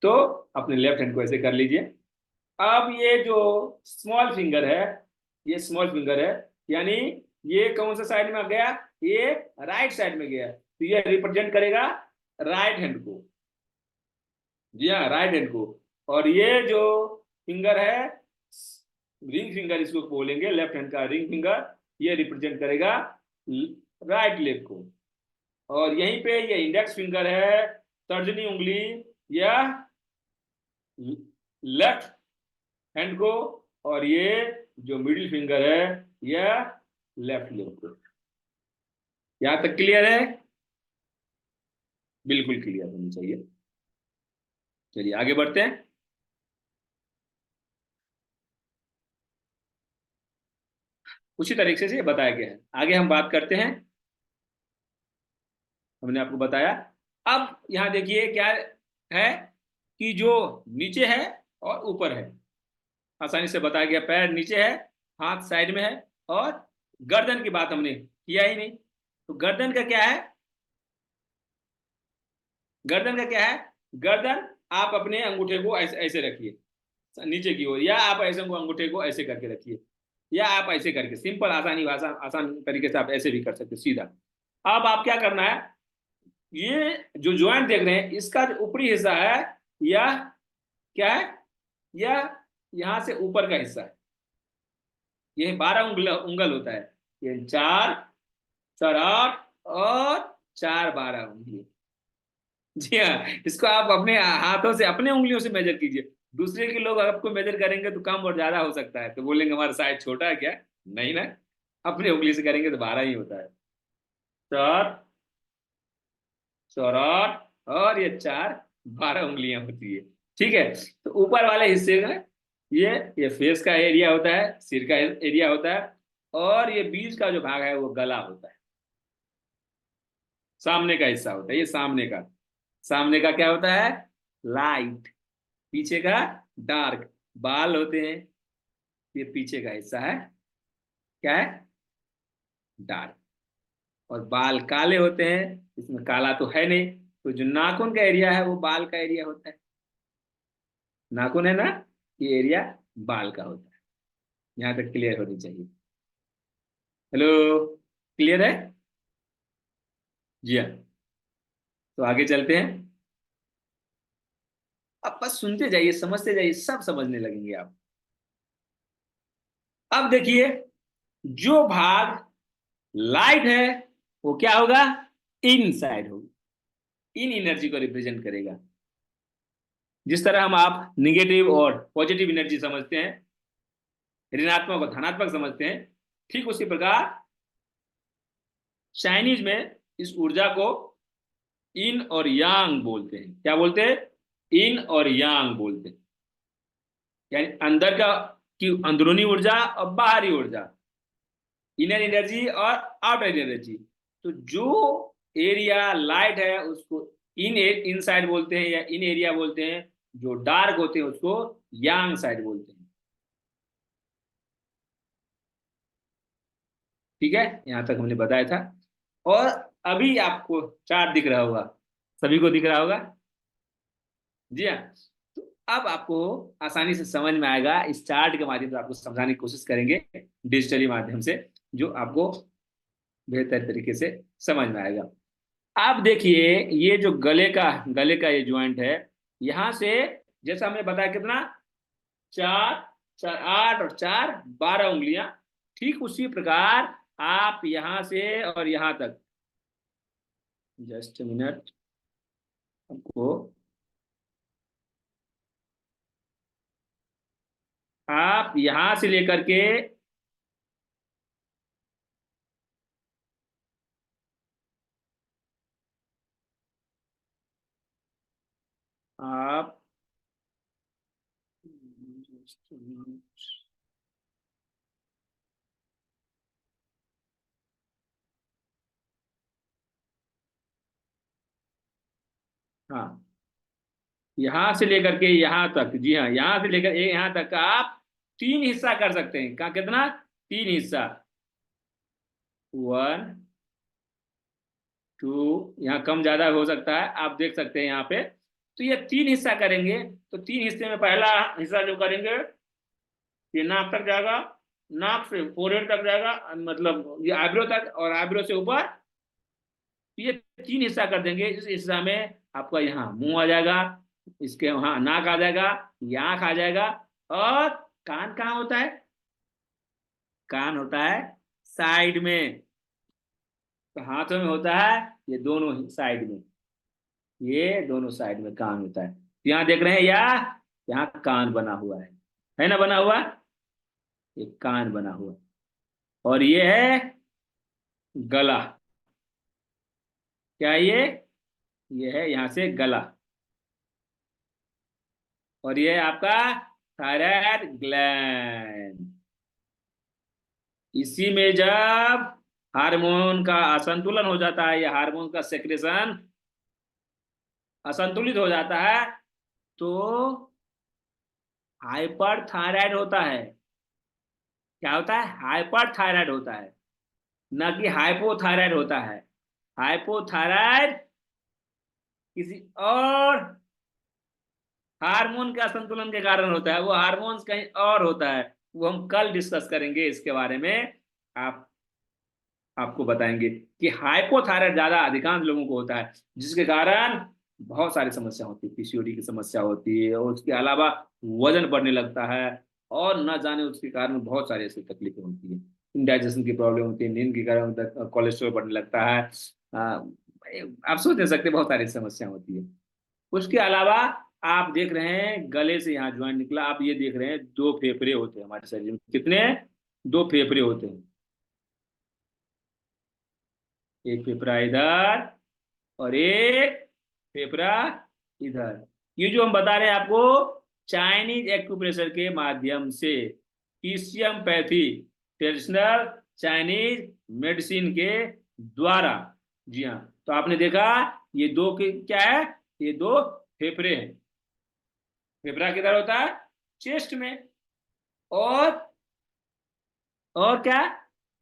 S1: तो अपने लेफ्ट हैंड को ऐसे कर लीजिए। अब ये जो स्मॉल फिंगर है, ये स्मॉल फिंगर है, यानी ये कौन सा साइड में गया, ये राइट साइड में गया, तो ये रिप्रेजेंट करेगा राइट हैंड को। जी हाँ, राइट हैंड को। और ये जो फिंगर है, रिंग फिंगर इसको बोलेंगे, लेफ्ट हैंड का रिंग फिंगर, ये रिप्रेजेंट करेगा राइट लेग को। और यहीं पे ये इंडेक्स फिंगर है, तर्जनी उंगली, या लेफ्ट हैंड को, और ये जो मिडिल फिंगर है यह लेफ्ट लेग को। यहां तक क्लियर है? बिल्कुल क्लियर होनी चाहिए। चलिए आगे बढ़ते हैं। उसी तरीके से ये बताया गया है, आगे हम बात करते हैं। हमने आपको बताया। अब यहां देखिए क्या है कि जो नीचे है और ऊपर है, आसानी से बताया गया। पैर नीचे है, हाथ साइड में है, और गर्दन की बात हमने किया ही नहीं। तो गर्दन का क्या है, गर्दन का क्या है, गर्दन आप अपने अंगूठे को ऐसे ऐसे रखिए नीचे की ओर, या आप ऐसे अंगूठे को ऐसे करके रखिए, या आप ऐसे करके, सिंपल आसानी भाषा आसान तरीके से आप ऐसे भी कर सकते सीधा। अब आप क्या करना है, ये जो ज्वाइंट देख रहे हैं इसका जो ऊपरी हिस्सा है, यह क्या है, यह यहां से ऊपर का हिस्सा है। ये 12 उंगल होता है, ये 4 4 8 और 4 12 उंगली। जी हाँ, इसको आप अपने हाथों से, अपने उंगलियों से मेजर कीजिए। दूसरे के लोग आपको मेजर करेंगे तो कम और ज्यादा हो सकता है, तो बोलेंगे हमारा साइज छोटा है क्या, नहीं ना, अपने उंगली से करेंगे तो 12 ही होता है। 4 4 8 और ये 4 12 उंगलियां होती है। ठीक है, तो ऊपर वाले हिस्से में ये फेस का एरिया होता है, सिर का एरिया होता है, और ये बीच का जो भाग है वो गला होता है, सामने का हिस्सा होता है, ये सामने का। सामने का क्या होता है, लाइट, पीछे का डार्क। बाल होते हैं, ये पीछे का हिस्सा है, क्या है, डार्क। और बाल काले होते हैं, इसमें काला तो है नहीं, तो जो नाखून का एरिया है वो बाल का एरिया होता है। नाखून है ना, ये एरिया बाल का होता है। यहां तक क्लियर होनी चाहिए। हेलो, क्लियर है? जी हाँ। तो आगे चलते हैं। अब बस सुनते जाइए, समझते जाइए, सब समझने लगेंगे आप। अब देखिए, जो भाग लाइट है वो क्या होगा, इन साइड होगा, इन एनर्जी को रिप्रेजेंट करेगा। जिस तरह हम आप निगेटिव और पॉजिटिव एनर्जी समझते हैं, ऋणात्मक और धनात्मक समझते हैं, ठीक उसी प्रकार चाइनीज में इस ऊर्जा को इन और यांग बोलते हैं। क्या बोलते हैं, इन और यांग बोलते हैं। यानी अंदर का की अंदरूनी ऊर्जा और बाहरी ऊर्जा, इनर एनर्जी और आउटर एनर्जी। तो जो एरिया लाइट है उसको इन साइड बोलते हैं या इन एरिया बोलते हैं, जो डार्क होते हैं उसको यांग साइड बोलते हैं। ठीक है, यहां तक हमने बताया था। और अभी आपको चार्ट दिख रहा होगा, सभी को दिख रहा होगा। जी हाँ। तो अब आपको आसानी से समझ में आएगा, इस चार्ट के माध्यम से आपको समझाने की कोशिश करेंगे डिजिटली माध्यम से, जो आपको बेहतर तरीके से समझ में आएगा। आप देखिए, ये जो गले का ये ज्वाइंट है, यहां से जैसा हमने बताया कितना, 4 4 8 और 4 12 उंगलियां, ठीक उसी प्रकार आप यहां से और यहां तक, जस्ट मिनट, आपको आप यहां से लेकर के आप, हाँ, यहां से लेकर के यहां तक, जी हाँ, यहां से लेकर यहां तक का आप 3 हिस्सा कर सकते हैं। का कितना, तीन हिस्सा, 1 2, यहाँ कम ज्यादा हो सकता है, आप देख सकते हैं यहाँ पे। तो ये तीन हिस्सा करेंगे। तो तीन हिस्से में पहला हिस्सा जो करेंगे, ये नाक तक जाएगा, नाक से फोrehead तक जाएगा, मतलब ये आईब्रो तक, और आईब्रो से ऊपर। तो ये तीन हिस्सा कर देंगे। इस हिस्सा में आपका यहाँ मुंह आ जाएगा, इसके वहां नाक आ जाएगा, ये आंख आ जाएगा। और कान कहाँ होता है? कान होता है साइड में। तो हाथों में होता है ये दोनों साइड में, ये दोनों साइड में कान होता है। तो यहाँ देख रहे हैं, या यहाँ कान बना हुआ है ना, बना हुआ, ये कान बना हुआ। और ये है गला। क्या ये है यहाँ से गला। और ये है आपका थायराइड ग्लैंड। इसी में जब हार्मोन का असंतुलन हो जाता है, या हार्मोन का सेक्रेशन असंतुलित हो जाता है, तो हाइपर थायराइड होता है। क्या होता है? हाइपर थायराइड होता है, ना कि हाइपोथायराइड होता है। हाइपोथायराइड किसी और हार्मोन के असंतुलन के कारण होता है, वो हार्मोन्स कहीं और होता है। वो हम कल डिस्कस करेंगे इसके बारे में। आप आपको बताएंगे कि हाइपोथायराइड ज्यादा अधिकांश लोगों को होता है, जिसके कारण बहुत सारी समस्या होती है। पीसीओडी की समस्या होती है, और उसके अलावा वजन बढ़ने लगता है, और न जाने उसके कारण बहुत सारी ऐसी तकलीफें होती है। इंडाइजेशन की प्रॉब्लम होती है, नींद के कारण कोलेस्ट्रॉल बढ़ने लगता है। आप सोच नहीं सकते, बहुत सारी समस्या होती है। उसके अलावा आप देख रहे हैं गले से यहाँ ज्वाइंट निकला, आप ये देख रहे हैं दो फेफड़े होते हैं हमारे शरीर में। कितने? दो फेफड़े होते हैं। एक फेफड़ा इधर, और एक फेफड़ा इधर। ये जो हम बता रहे हैं आपको, चाइनीज एक्यूप्रेशर के माध्यम से, ईसियम पैथी, ट्रेडिशनल चाइनीज मेडिसिन के द्वारा। जी हाँ। तो आपने देखा, ये दो के क्या है? ये दो फेफड़े हैं। फेफड़ा किधर होता है? चेस्ट में। और और क्या?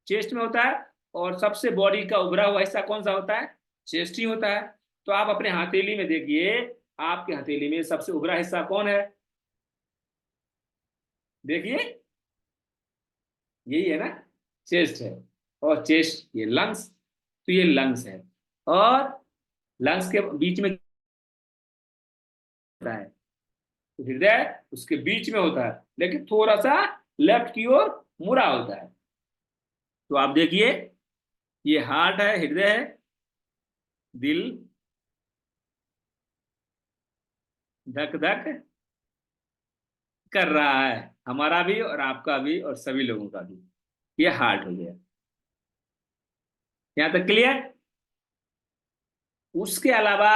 S1: चेस्ट में होता है। और सबसे बॉडी का उभरा हुआ हिस्सा कौन सा होता है? चेस्ट ही होता है। तो आप अपने हथेली में देखिए, आपके हथेली में सबसे उभरा हिस्सा कौन है? देखिए, यही है ना, चेस्ट है। और चेस्ट, ये लंग्स, तो ये लंग्स है। और लंग्स के बीच में होता है, तो हृदय उसके बीच में होता है, लेकिन थोड़ा सा लेफ्ट की ओर मुड़ा होता है। तो आप देखिए, ये हार्ट है, हृदय है, दिल धक धक कर रहा है, हमारा भी और आपका भी और सभी लोगों का भी। ये हार्ट हो गया। यहां तक क्लियर? उसके अलावा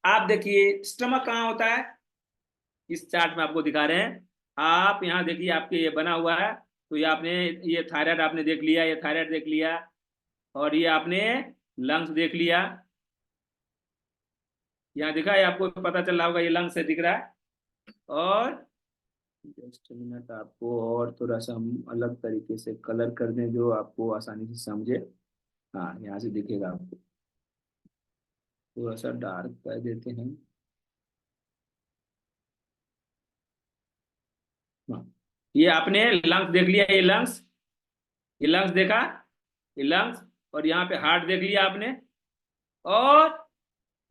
S1: आप देखिए, स्टमक कहाँ होता है? इस चार्ट में आपको दिखा रहे हैं। आप यहाँ देखिए, आपके ये बना हुआ है। तो ये आपने, ये थायराइड आपने देख लिया, ये थायराइड देख लिया, और ये आपने लंग्स देख लिया। यहाँ दिखा है आपको, पता चल रहा होगा, ये लंग्स से दिख रहा है। और जस्ट मिनट, आपको और थोड़ा सा हम अलग तरीके से कलर कर दें, जो आपको आसानी से समझे। हाँ, यहाँ से दिखेगा आपको। थोड़ा सा डार्क कर देते हैं। हाँ, ये आपने लंग्स देख लिया, ये लंग्स, ये लंग्स देखा, ये लंग्स। और यहाँ पे हार्ट देख लिया आपने। और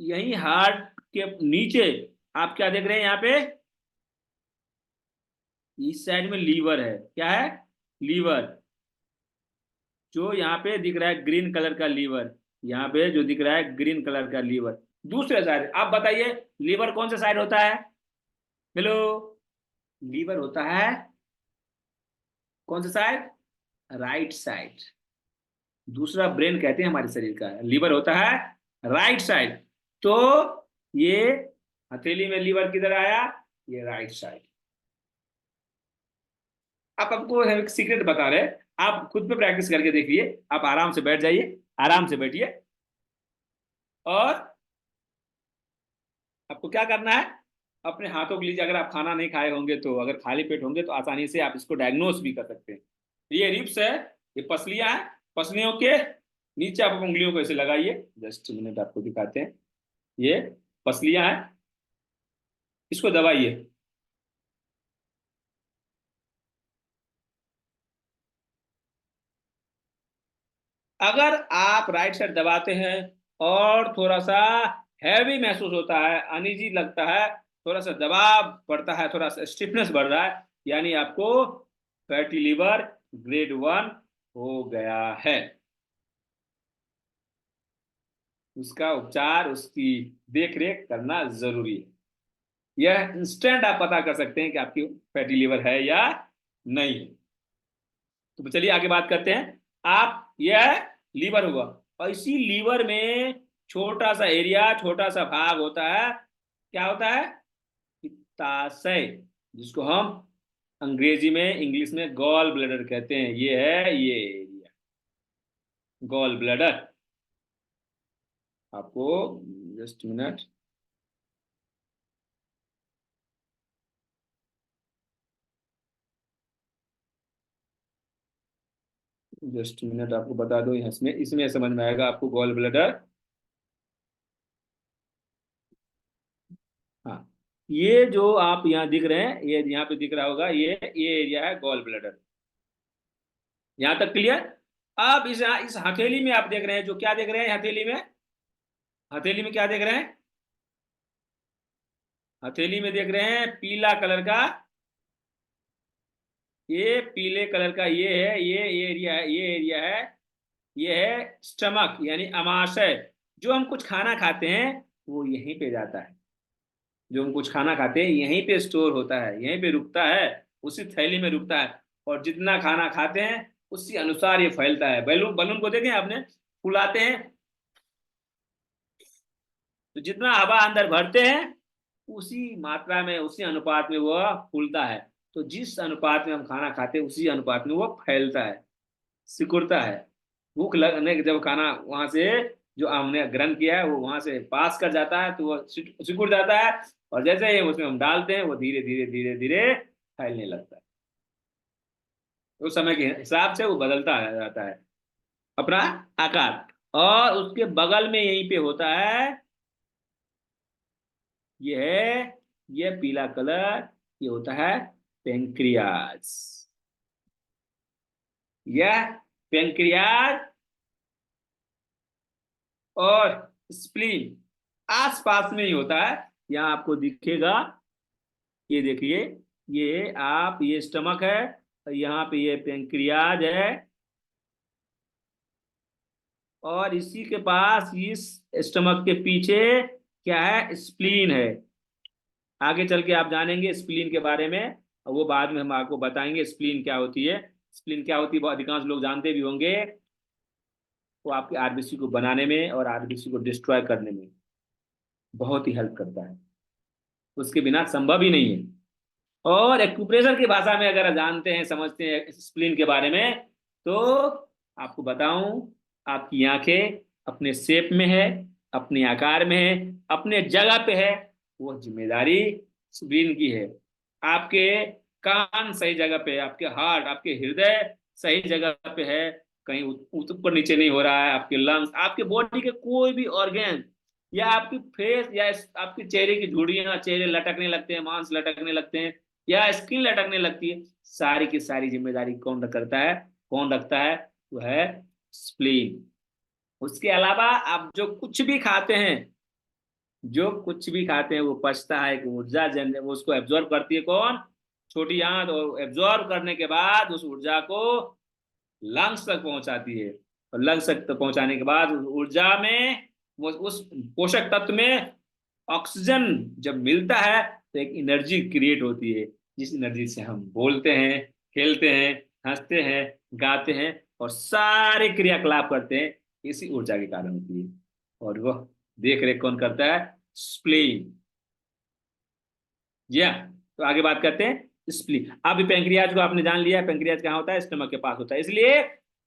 S1: यही हार्ट के नीचे आप क्या देख रहे हैं? यहाँ पे इस साइड में लीवर है। क्या है? लीवर। जो यहाँ पे दिख रहा है ग्रीन कलर का लीवर, यहाँ पे जो दिख रहा है ग्रीन कलर का लीवर। दूसरे साइड आप बताइए, लीवर कौन से साइड होता है? हेलो, लीवर होता है कौन से साइड? Right side. दूसरा ब्रेन कहते हैं हमारे शरीर का, लीवर होता है राइट साइड। तो ये हथेली में लीवर किधर आया? ये राइट साइड। आप आपको एक सीक्रेट बता रहे हैं, आप खुद पे प्रैक्टिस करके देखिए। आप आराम से बैठ जाइए, आराम से बैठिए। और आपको क्या करना है? अपने हाथों के लीजिए। अगर आप खाना नहीं खाए होंगे, तो अगर खाली पेट होंगे तो आसानी से आप इसको डायग्नोस भी कर सकते हैं। ये रिप्स है, ये पसलियां हैं। पसलियों के नीचे आप उंगलियों को ऐसे लगाइए, जस्ट मिनट आपको दिखाते हैं। ये पसलियां हैं, इसको दबाइए। अगर आप राइट साइड दबाते हैं और थोड़ा सा हैवी महसूस होता है, अनइजी लगता है, थोड़ा सा दबाव पड़ता है, थोड़ा सा स्टिफनेस बढ़ रहा है, यानी आपको फैटी लीवर ग्रेड 1 हो गया है। उसका उपचार, उसकी देख रेख करना जरूरी है। यह इंस्टेंट आप पता कर सकते हैं कि आपकी फैटी लीवर है या नहीं है। तो चलिए आगे बात करते हैं। आप, यह लीवर हुआ, और इसी लीवर में छोटा सा एरिया, छोटा सा भाग होता है, क्या होता है? पित्ताशय, जिसको हम अंग्रेजी में, इंग्लिश में गॉल ब्लैडर कहते हैं। ये है ये एरिया, गॉल ब्लैडर। आपको जस्ट मिनट, जस्ट मिनट आपको बता दो, इसमें इसमें समझ में आएगा आपको गॉल ब्लैडर। हाँ, ये जो आप यहाँ दिख रहे हैं, ये यहाँ पे दिख रहा होगा, ये एरिया है गॉल ब्लैडर। यहाँ तक क्लियर? अब इस हथेली में आप देख रहे हैं, जो क्या देख रहे हैं हथेली में? हथेली में क्या देख रहे हैं? हथेली में देख रहे हैं पीला कलर का, ये पीले कलर का ये है, ये एरिया है, ये एरिया है, ये है स्टमक यानी अमाशय। जो हम कुछ खाना खाते हैं वो यहीं पे जाता है, जो हम कुछ खाना खाते हैं यहीं पे स्टोर होता है, यहीं पे रुकता है, उसी थैली में रुकता है। और जितना खाना खाते हैं उसी अनुसार ये फैलता है। बैलून, बलून को देखें आपने, फुलाते हैं तो जितना हवा अंदर भरते हैं उसी मात्रा में, उसी अनुपात में वह फूलता है। तो जिस अनुपात में हम खाना खाते हैं उसी अनुपात में वह फैलता है, सिकुड़ता है। भूख लगने के जब खाना वहां से, जो हमने ग्रहण किया है वो वहां से पास कर जाता है, तो वह सिकुड़ जाता है। और जैसे ही उसमें हम डालते हैं वो धीरे धीरे धीरे धीरे फैलने लगता है। उस समय के हिसाब से वो बदलता जाता है अपना आकार। और उसके बगल में यहीं पे होता है, ये है, ये पीला कलर, ये होता है पेंक्रियाज। यह पेंक्रियाज और स्प्लीन आसपास में ही होता है। यहाँ आपको दिखेगा, ये देखिए, ये आप, ये स्टमक है, और यहाँ पे ये पेंक्रियाज है, और इसी के पास, इस स्टमक के पीछे क्या है? स्प्लीन है। आगे चल के आप जानेंगे स्प्लीन के बारे में, और वो बाद में हम आपको बताएंगे स्प्लीन क्या होती है। स्प्लीन क्या होती है वो अधिकांश लोग जानते भी होंगे। वो आपके आरबीसी को बनाने में और आरबीसी को डिस्ट्रॉय करने में बहुत ही हेल्प करता है, उसके बिना संभव ही नहीं है। और एक्यूप्रेशर की भाषा में अगर जानते हैं, समझते हैं स्प्लीन के बारे में, तो आपको बताऊं, आपकी आंखें अपने शेप में है, अपने आकार में है, अपने जगह पे है, वो जिम्मेदारी स्प्लीन की है। आपके कान सही जगह पे है, आपके हार्ट, आपके हृदय सही जगह पे है, कहीं ऊपर नीचे नहीं हो रहा है। आपके लंग्स, आपके बॉडी के कोई भी ऑर्गेन, या आपकी फेस, या आपके चेहरे की झुर्रियां, चेहरे लटकने लगते हैं, मांस लटकने लगते हैं, या स्किन लटकने लगती है, सारी की सारी जिम्मेदारी कौन करता है, कौन रखता है? वो है स्प्लीन। उसके अलावा आप जो कुछ भी खाते हैं, जो कुछ भी खाते हैं वो पचता है, एक ऊर्जा जन वो उसको एब्जॉर्ब करती है, कौन? छोटी आंत। और एब्जॉर्ब करने के बाद उस ऊर्जा को लंग्स तक पहुंचाती है, और लंग्स तक पहुंचाने के बाद उस ऊर्जा में, वो उस पोषक तत्व में ऑक्सीजन जब मिलता है तो एक एनर्जी क्रिएट होती है, जिस एनर्जी से हम बोलते हैं, खेलते हैं, हंसते हैं, गाते हैं, और सारे क्रियाकलाप करते हैं, इसी ऊर्जा के कारण होती है। और वह देख रेख कौन करता है? स्प्लीन। जी हाँ। तो आगे बात करते हैं स्प्लीन। अब पेंक्रियाज को आपने जान लिया, पेंक्रियाज कहाँ होता है? स्टमक के पास होता है। इसलिए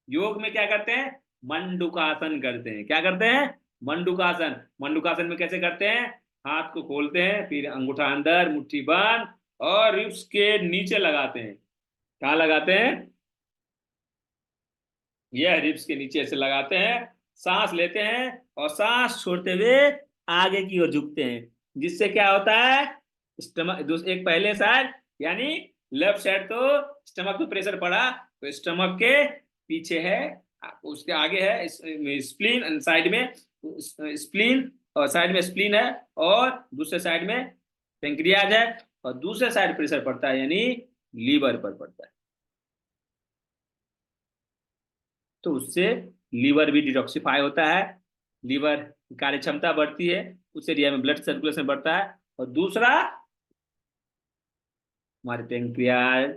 S1: योग में क्या करते हैं? मंडूकासन करते हैं। क्या करते हैं? मंडूकासन। मंडूकासन में कैसे करते हैं? हाथ को खोलते हैं, फिर अंगूठा अंदर, मुट्ठी बंद, और रिब्स के नीचे लगाते हैं। कहाँ लगाते हैं? यह रिब्स के नीचे ऐसे लगाते हैं, सांस लेते हैं और सांस छोड़ते हुए आगे की ओर झुकते हैं, जिससे क्या होता है, स्टमक एक पहले साइड यानी लेफ्ट साइड तो स्टमक पे प्रेशर पड़ा, तो स्टमक के पीछे है, उसके आगे है स्प्लीन, साइड में स्प्लीन, और साइड में स्प्लीन है, और दूसरे साइड में पेंक्रियाज है, और दूसरे साइड प्रेशर पड़ता है यानी लीवर पर पड़ता है। तो उससे लीवर भी डिटॉक्सिफाई होता है, लीवर की कार्य क्षमता बढ़ती है, उस एरिया में ब्लड सर्कुलेशन बढ़ता है, और दूसरा हमारे पेंक्रियाज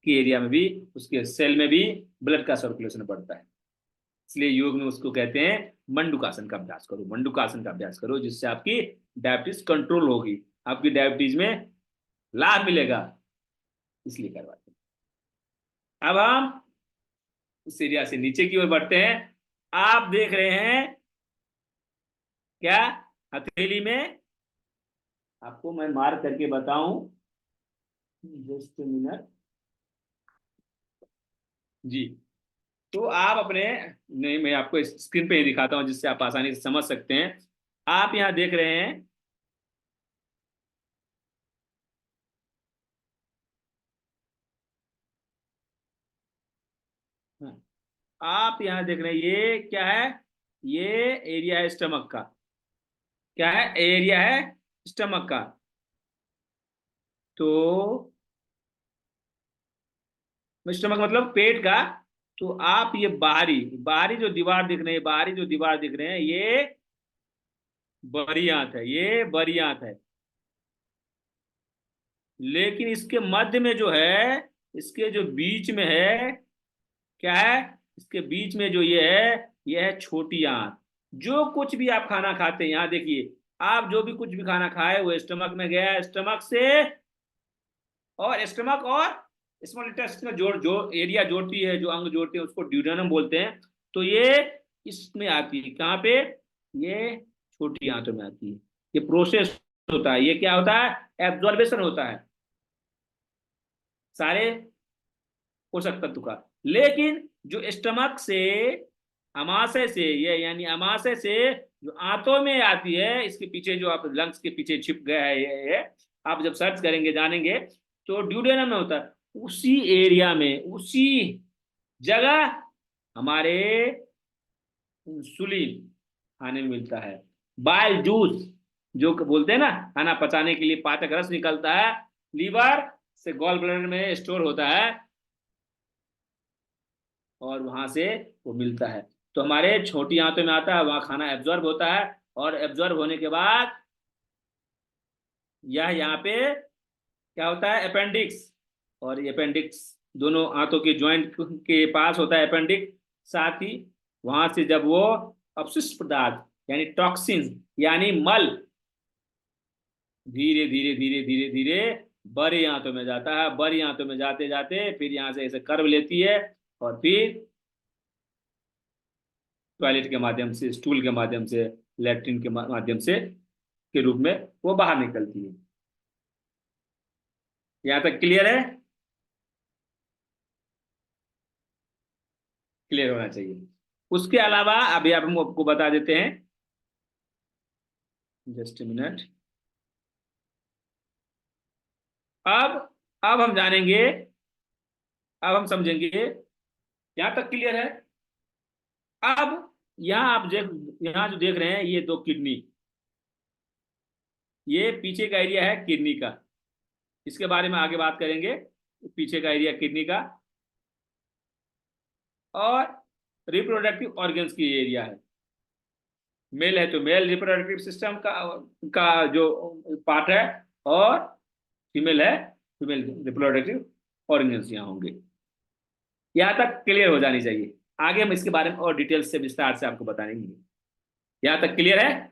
S1: के एरिया में भी, उसके सेल में भी ब्लड का सर्कुलेशन बढ़ता है। इसलिए योग में उसको कहते हैं मंडूकासन का अभ्यास करो, मंडूकासन का अभ्यास करो, जिससे आपकी डायबिटीज कंट्रोल होगी, आपकी डायबिटीज में लाभ मिलेगा, इसलिए करवाते हैं। अब हम उस एरिया से नीचे की ओर बढ़ते हैं। आप देख रहे हैं क्या, हथेली में, आपको मैं मार्क करके बताऊं, जस्ट मिनट जी। तो आप अपने, नहीं मैं आपको स्क्रीन पे ही दिखाता हूं जिससे आप आसानी से समझ सकते हैं। आप यहां देख रहे हैं, आप यहां देख रहे हैं, ये क्या है, ये एरिया है स्टमक का, क्या है, एरिया है स्टमक का। तो स्टमक मतलब पेट का। तो आप ये बाहरी बाहरी जो दीवार दिख रहे हैं, बाहरी जो दीवार दिख रहे हैं, ये बड़ी आंत है, ये बड़ी आंत है। लेकिन इसके मध्य में जो है, इसके जो बीच में है, क्या है, इसके बीच में जो ये है छोटी आंत। जो कुछ भी आप खाना खाते हैं, यहाँ देखिए, आप जो भी कुछ भी खाना खाए वो स्टमक में गया, स्टमक से, और स्टमक और स्मॉल इंटेस्टाइन में जोड़ जो एरिया जोड़ती है, जो अंग जोड़ते हैं, उसको ड्यूडेनम बोलते हैं। तो ये इसमें आती है, कहाँ पे, ये छोटी आंतों में आती है। ये प्रोसेस होता है, ये क्या होता है, एब्जॉर्बेशन होता है सारे पोषक तत्व का। लेकिन जो स्टमक से, अमाशय से, ये यानी अमाशय से जो आंतों में आती है, इसके पीछे जो आप लंग्स के पीछे छिप गया है ये आप जब सर्च करेंगे जानेंगे, तो ड्यूडेनम में होता है। उसी एरिया में, उसी जगह हमारे इंसुलिन खाने में मिलता है, बाइल जूस जो बोलते हैं ना, खाना पचाने के लिए पाचक रस निकलता है, लीवर से गॉल ब्लैडर में स्टोर होता है, और वहां से वो मिलता है। तो हमारे छोटी आंतों में आता है, वहां खाना एब्जॉर्ब होता है, और एब्जॉर्ब होने के बाद यह यहाँ पे क्या होता है, अपेंडिक्स, और ये अपेंडिक्स दोनों आंतों के ज्वाइंट के पास होता है अपेंडिक्स। साथ ही वहां से जब वो अपशिष्ट पदार्थ यानी टॉक्सिन यानी मल धीरे धीरे धीरे धीरे धीरे बड़ी आंतों में जाता है, बड़ी आंतों में जाते जाते फिर यहाँ से ऐसे कर्व लेती है, और फिर टॉयलेट के माध्यम से, स्टूल के माध्यम से, लैट्रिन के माध्यम से के रूप में वो बाहर निकलती है। यहाँ तक क्लियर है, क्लियर होना चाहिए। उसके अलावा अभी आप हम आपको बता देते हैं, जस्ट मिनट। अब अब हम जानेंगे, अब हम समझेंगे, यहाँ तक क्लियर है। अब यहाँ आप देख, यहाँ जो देख रहे हैं ये दो किडनी, ये पीछे का एरिया है किडनी का, इसके बारे में आगे बात करेंगे, पीछे का एरिया किडनी का, और रिप्रोडक्टिव ऑर्गन्स की एरिया है। मेल है तो मेल रिप्रोडक्टिव सिस्टम का जो पार्ट है, और फीमेल है, फीमेल रिप्रोडक्टिव ऑर्गन्स यहाँ होंगे। यहाँ तक क्लियर हो जानी चाहिए, आगे हम इसके बारे में और डिटेल से विस्तार से आपको बताएंगे। यहाँ तक क्लियर है,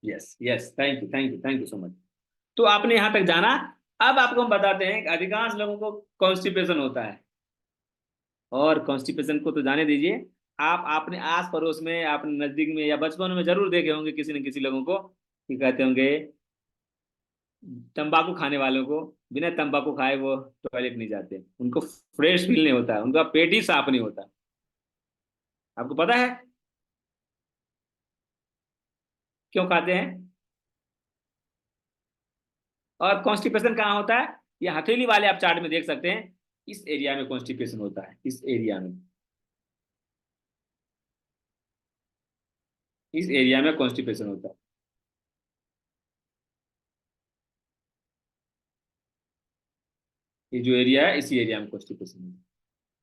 S1: yes yes, thank you thank you thank you so much. तो आपने यहाँ तक जाना। अब आपको हम बताते हैं कि अधिकांश लोगों को कॉन्स्टिपेशन होता है, और कॉन्स्टिपेशन को तो जाने दीजिए, आप अपने आस पड़ोस में, अपने नजदीक में, या बचपन में जरूर देखे होंगे किसी न किसी लोगों को कि कहते होंगे तंबाकू खाने वालों को बिना तंबाकू खाए वो टॉयलेट नहीं जाते, उनको फ्रेश फील नहीं होता, उनका पेट ही साफ नहीं होता। आपको पता है क्यों खाते हैं? और कॉन्स्टिपेशन कहाँ होता है? ये हथेली वाले आप चार्ट में देख सकते हैं, इस एरिया में कॉन्स्टिपेशन होता है, इस एरिया में, इस एरिया में कॉन्स्टिपेशन होता है। ये जो एरिया है इसी एरिया में कॉन्स्टिपेशन होता है।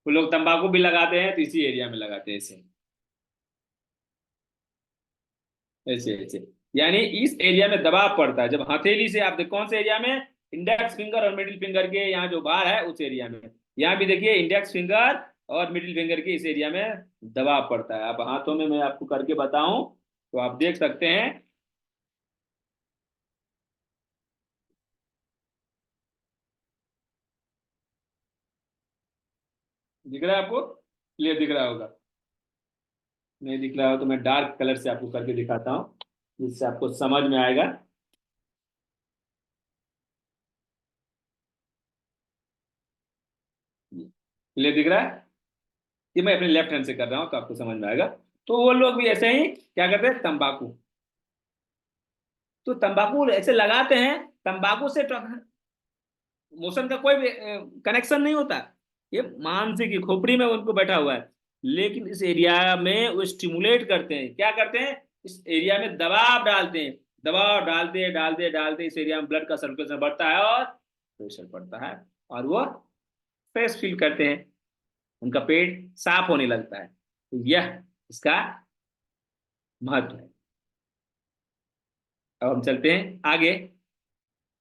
S1: वो लोग तंबाकू भी लगाते हैं तो इसी एरिया में लगाते हैं, ऐसे ऐसे ऐसे। यानी इस एरिया में दबाव पड़ता है जब हथेली से, आप देखो कौन से एरिया में, इंडेक्स फिंगर और मिडिल फिंगर के यहाँ जो बार है उस एरिया में। यहाँ भी देखिए इंडेक्स फिंगर और मिडिल फिंगर के इस एरिया में दबाव पड़ता है। अब हाथों में मैं आपको करके बताऊं तो आप देख सकते हैं। दिख रहा है आपको? क्लियर दिख रहा होगा। नहीं दिख रहा हो तो मैं डार्क कलर से आपको करके दिखाता हूँ, जिससे आपको समझ में आएगा। क्लियर दिख रहा है? ये मैं अपने लेफ्ट हैंड से कर रहा हूँ तो आपको समझ में आएगा। तो वो लोग भी ऐसे ही क्या करते हैं, तंबाकू, तो तंबाकू ऐसे लगाते हैं, तंबाकू से मोशन का कोई कनेक्शन नहीं होता। ये मानसिक ही खोपड़ी में उनको बैठा हुआ है। लेकिन इस एरिया में वो स्टिमुलेट करते हैं, क्या करते हैं, इस एरिया में दबाव डालते हैं, दबाव डालते डालते डालते इस एरिया में ब्लड का सर्कुलेशन बढ़ता है और प्रेशर बढ़ता है, और वो फ्रेश फील करते हैं, उनका पेट साफ होने लगता है। तो यह इसका महत्व है। अब हम चलते हैं आगे,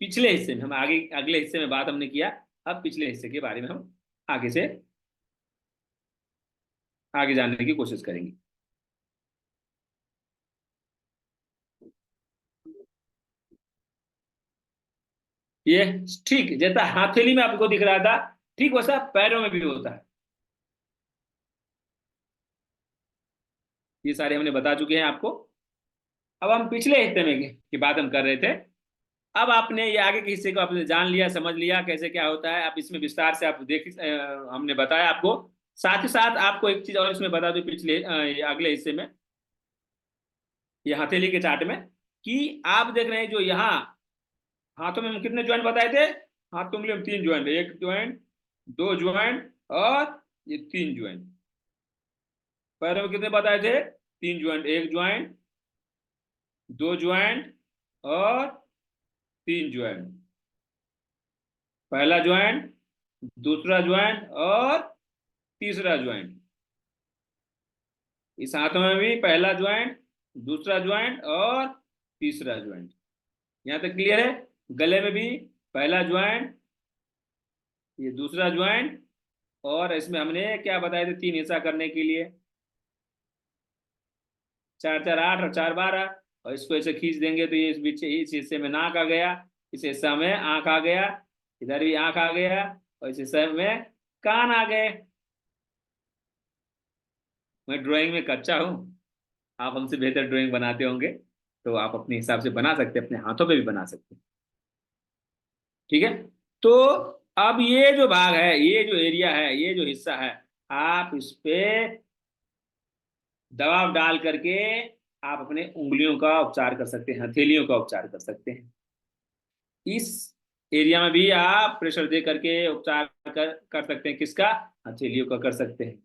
S1: पिछले हिस्से में। हम आगे अगले हिस्से में बात हमने किया, अब पिछले हिस्से के बारे में हम आगे से आगे जानने की कोशिश करेंगे। ये ठीक जैसा हथेली में आपको दिख रहा था, ठीक वैसा पैरों में भी होता है। ये सारे हमने बता चुके हैं आपको। अब हम पिछले हिस्से में की बात हम कर रहे थे। अब आपने ये आगे के हिस्से को आपने जान लिया, समझ लिया कैसे क्या होता है। आप इसमें विस्तार से आप देख, हमने बताया आपको। साथ ही साथ आपको एक चीज और इसमें बता दूं, पिछले ये अगले हिस्से में, ये हथेली के चार्ट में, कि आप देख रहे हैं जो यहाँ हाथों में हम कितने ज्वाइंट बताए थे, हाथ की उंगलियों में तीन ज्वाइंट, एक ज्वाइंट, दो ज्वाइंट और ये तीन ज्वाइंट। पैरों में कितने बताए थे, तीन ज्वाइंट, एक ज्वाइंट, दो ज्वाइंट और तीन ज्वाइंट। पहला ज्वाइंट, दूसरा ज्वाइंट और तीसरा ज्वाइंट। इस हाथों में भी पहला ज्वाइंट, दूसरा ज्वाइंट और तीसरा ज्वाइंट। यहां तक क्लियर है? गले में भी पहला ज्वाइंट, ये दूसरा ज्वाइंट, और इसमें हमने क्या बताए थे तीन हिस्सा करने के लिए, चार चार आठ और चार बारह। और इसको ऐसे खींच देंगे तो ये इस बीच इस हिस्से में नाक आ गया, इस हिस्सा में आंख आ गया, इधर भी आंख आ गया, और इस हिस्से में कान आ गए। मैं ड्राइंग में कच्चा हूँ, आप हमसे बेहतर ड्राइंग बनाते होंगे, तो आप अपने हिसाब से बना सकते हैं, अपने हाथों पे भी बना सकते हैं। ठीक है? तो अब ये जो भाग है, ये जो एरिया है, ये जो हिस्सा है, आप इस पे दबाव डाल करके आप अपने उंगलियों का उपचार कर सकते हैं, हथेलियों का उपचार कर सकते हैं। इस एरिया में भी आप प्रेशर दे करके उपचार कर सकते हैं, किसका, हथेलियों का कर सकते हैं।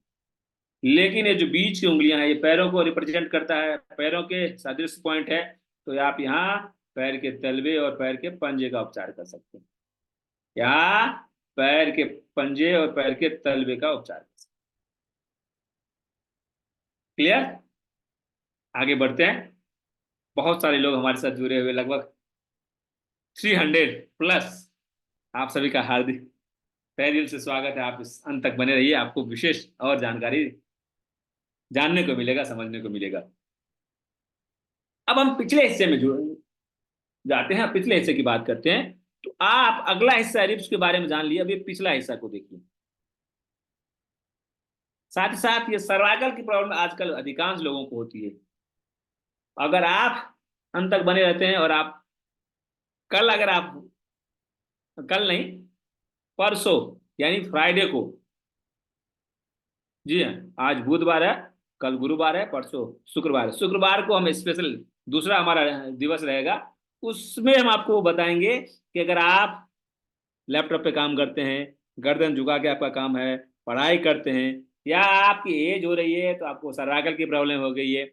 S1: लेकिन ये जो बीच की उंगलियां हैं, ये पैरों को रिप्रेजेंट करता है, पैरों के सदृश पॉइंट है। तो आप यहाँ पैर के तलवे और पैर के पंजे का उपचार कर सकते हैं, यहाँ पैर के पंजे और पैर के तलवे का उपचार कर सकते हैं। क्लियर? आगे बढ़ते हैं। बहुत सारे लोग हमारे साथ जुड़े हुए, लगभग 300 प्लस। आप सभी का हार्दिक तहे दिल से स्वागत है। आप इस अंत तक बने रहिए, आपको विशेष और जानकारी जानने को मिलेगा, समझने को मिलेगा। अब हम पिछले हिस्से में जो जाते हैं, पिछले हिस्से की बात करते हैं। तो आप अगला हिस्सा रिब्स के बारे में जान लिया, अभी पिछला हिस्सा को देखिए। साथ ही साथ ये सर्वाइकल की प्रॉब्लम आजकल अधिकांश लोगों को होती है। अगर आप अंत तक बने रहते हैं और आप कल अगर आप, कल नहीं, परसों, यानी फ्राइडे को, जी हाँ, आज बुधवार है, कल गुरुवार है, परसों शुक्रवार है। शुक्रवार को हम स्पेशल दूसरा हमारा दिवस रहेगा, उसमें हम आपको बताएंगे कि अगर आप लैपटॉप पे काम करते हैं, गर्दन झुका के आपका काम है, पढ़ाई करते हैं, या आपकी एज हो रही है तो आपको सर्वाइकल की प्रॉब्लम हो गई है,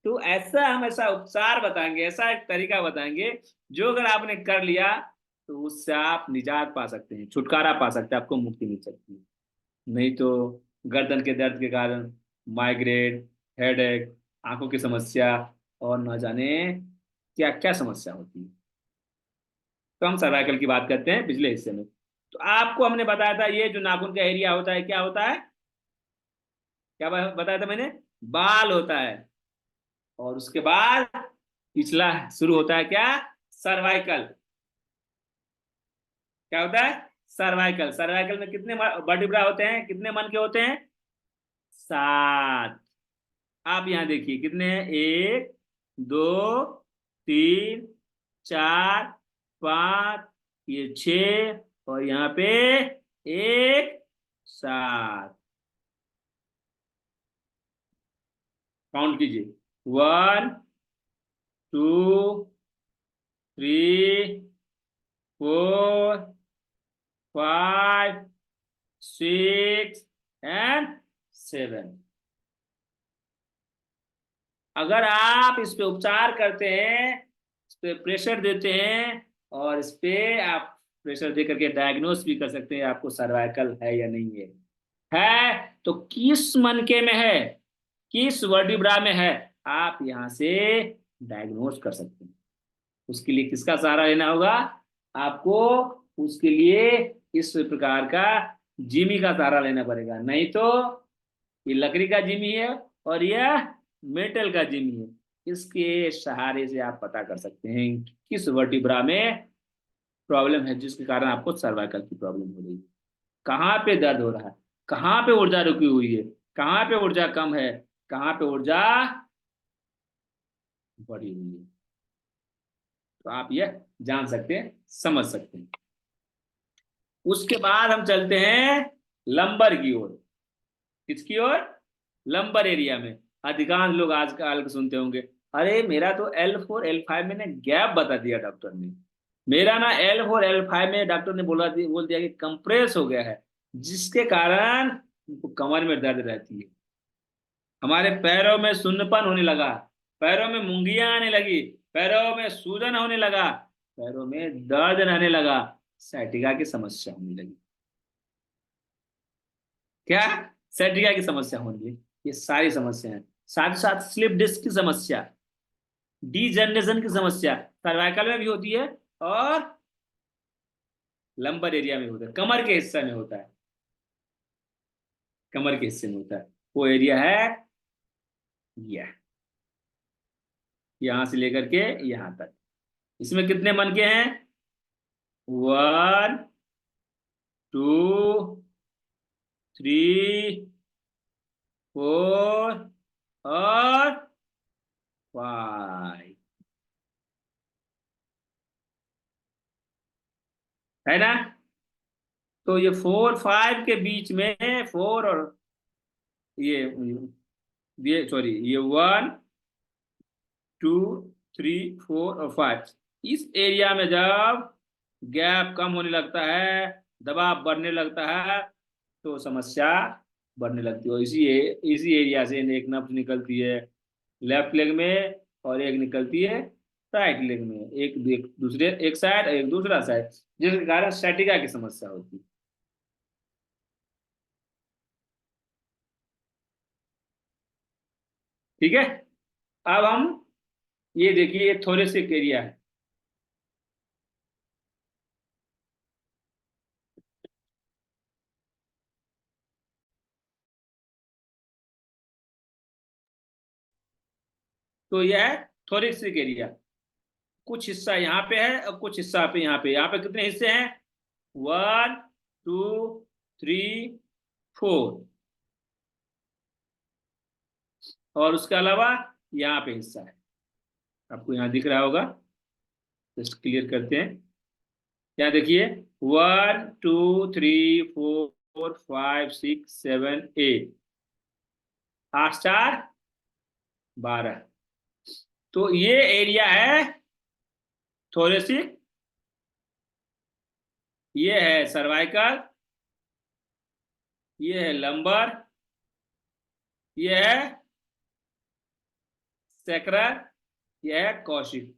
S1: तो ऐसा हम ऐसा उपचार बताएंगे, ऐसा एक तरीका बताएंगे जो अगर आपने कर लिया तो उससे आप निजात पा सकते हैं, छुटकारा पा सकते हैं, आपको मुक्ति मिल सकती है। नहीं तो गर्दन के दर्द के कारण माइग्रेन, हेडेक, आंखों की समस्या, और न जाने क्या क्या समस्या होती है। तो हम सर्वाइकल की बात करते हैं पिछले हिस्से में। तो आपको हमने बताया था ये जो नाखून का एरिया होता है क्या होता है, क्या बताया था मैंने, बाल होता है। और उसके बाद पिछला शुरू होता है क्या, सर्वाइकल। क्या होता है, सर्वाइकल। सर्वाइकल में कितने वर्टिब्रा होते हैं, कितने मन के होते हैं, 7। आप यहां देखिए कितने हैं, 1, 2, 3, 4, 5, ये 6, और यहाँ पे 1, 7। काउंट कीजिए, 1, 2, 3, 4, 5, 6 एंड 7। अगर आप इस पे उपचार करते हैं, इस पे प्रेशर देते हैं, और इस पे आप प्रेशर दे करके डायग्नोस भी कर सकते हैं आपको सर्वाइकल है या नहीं है तो किस मनके में है, किस वर्टिब्रा में है, आप यहां से डायग्नोस कर सकते हैं। उसके लिए किसका सहारा लेना होगा आपको, उसके लिए इस प्रकार का जिमी का सहारा लेना पड़ेगा, नहीं तो ये लकड़ी का जिमी है और यह मेटल का जिमी है। इसके सहारे से आप पता कर सकते हैं कि किस वर्टिब्रा में प्रॉब्लम है जिसके कारण आपको सर्वाइकल की प्रॉब्लम हो रही है, कहाँ पे दर्द हो रहा है, कहाँ पे ऊर्जा रुकी हुई है, कहाँ पे ऊर्जा कम है, कहाँ पे ऊर्जा बढ़ी हुई है। तो आप यह जान सकते हैं, समझ सकते हैं। उसके बाद हम चलते हैं लंबर की ओर। किसकी ओर, लंबर एरिया में। अधिकांश लोग आजकल सुनते होंगे, अरे मेरा तो L4 L5 में ने गैप बता दिया डॉक्टर ने, मेरा ना L4 L5 में डॉक्टर ने बोल दिया कि कंप्रेस हो गया है, जिसके कारण उनको कमर में दर्द रहती है, हमारे पैरों में सुन्नपन होने लगा, पैरों में मुंगियां आने लगी, पैरों में सूजन होने लगा, पैरों में दर्द रहने लगा, सैटिका की समस्या होने लगी। क्या, सैटिका की समस्या होने लगी। ये सारी समस्याएं, साथ ही साथ स्लिप डिस्क की समस्या, डीजनरेशन की समस्या सर्वाइकल में भी होती है, और लंबर एरिया में होता है, कमर के हिस्से में होता है, कमर के हिस्से में होता है। वो एरिया है यह, यहां से लेकर के यहां तक। इसमें कितने मन के हैं, 1, 2, 3, 4 और 5, है ना। तो ये 4 5 के बीच में, 4 और ये सॉरी, ये 1 2 3 4 और 5, इस एरिया में जब गैप कम होने लगता है, दबाव बढ़ने लगता है, तो समस्या बढ़ने लगती है। इसी एरिया से एक नब्ज निकलती है लेफ्ट लेग में, और एक निकलती है राइट लेग में, एक दूसरे एक साइड, एक दूसरा साइड, जिसके कारण सैटिका की समस्या होती है। ठीक है। अब हम ये देखिए थोरेसिक एरिया है। तो यह है थोरेसिक एरिया। कुछ हिस्सा यहाँ पे है और कुछ हिस्सा पे, यहाँ पे कितने हिस्से हैं, 1 2 3 4, और उसके अलावा यहाँ पे हिस्सा है, आपको यहाँ दिख रहा होगा, जस्ट क्लियर करते हैं। क्या देखिए, 1 2 3 4 5 6 7 8, 8 4 12। तो ये एरिया है थोरेसिक, ये है सर्वाइकल, ये है लंबर, ये है सैक्रल, ये है कॉशिक,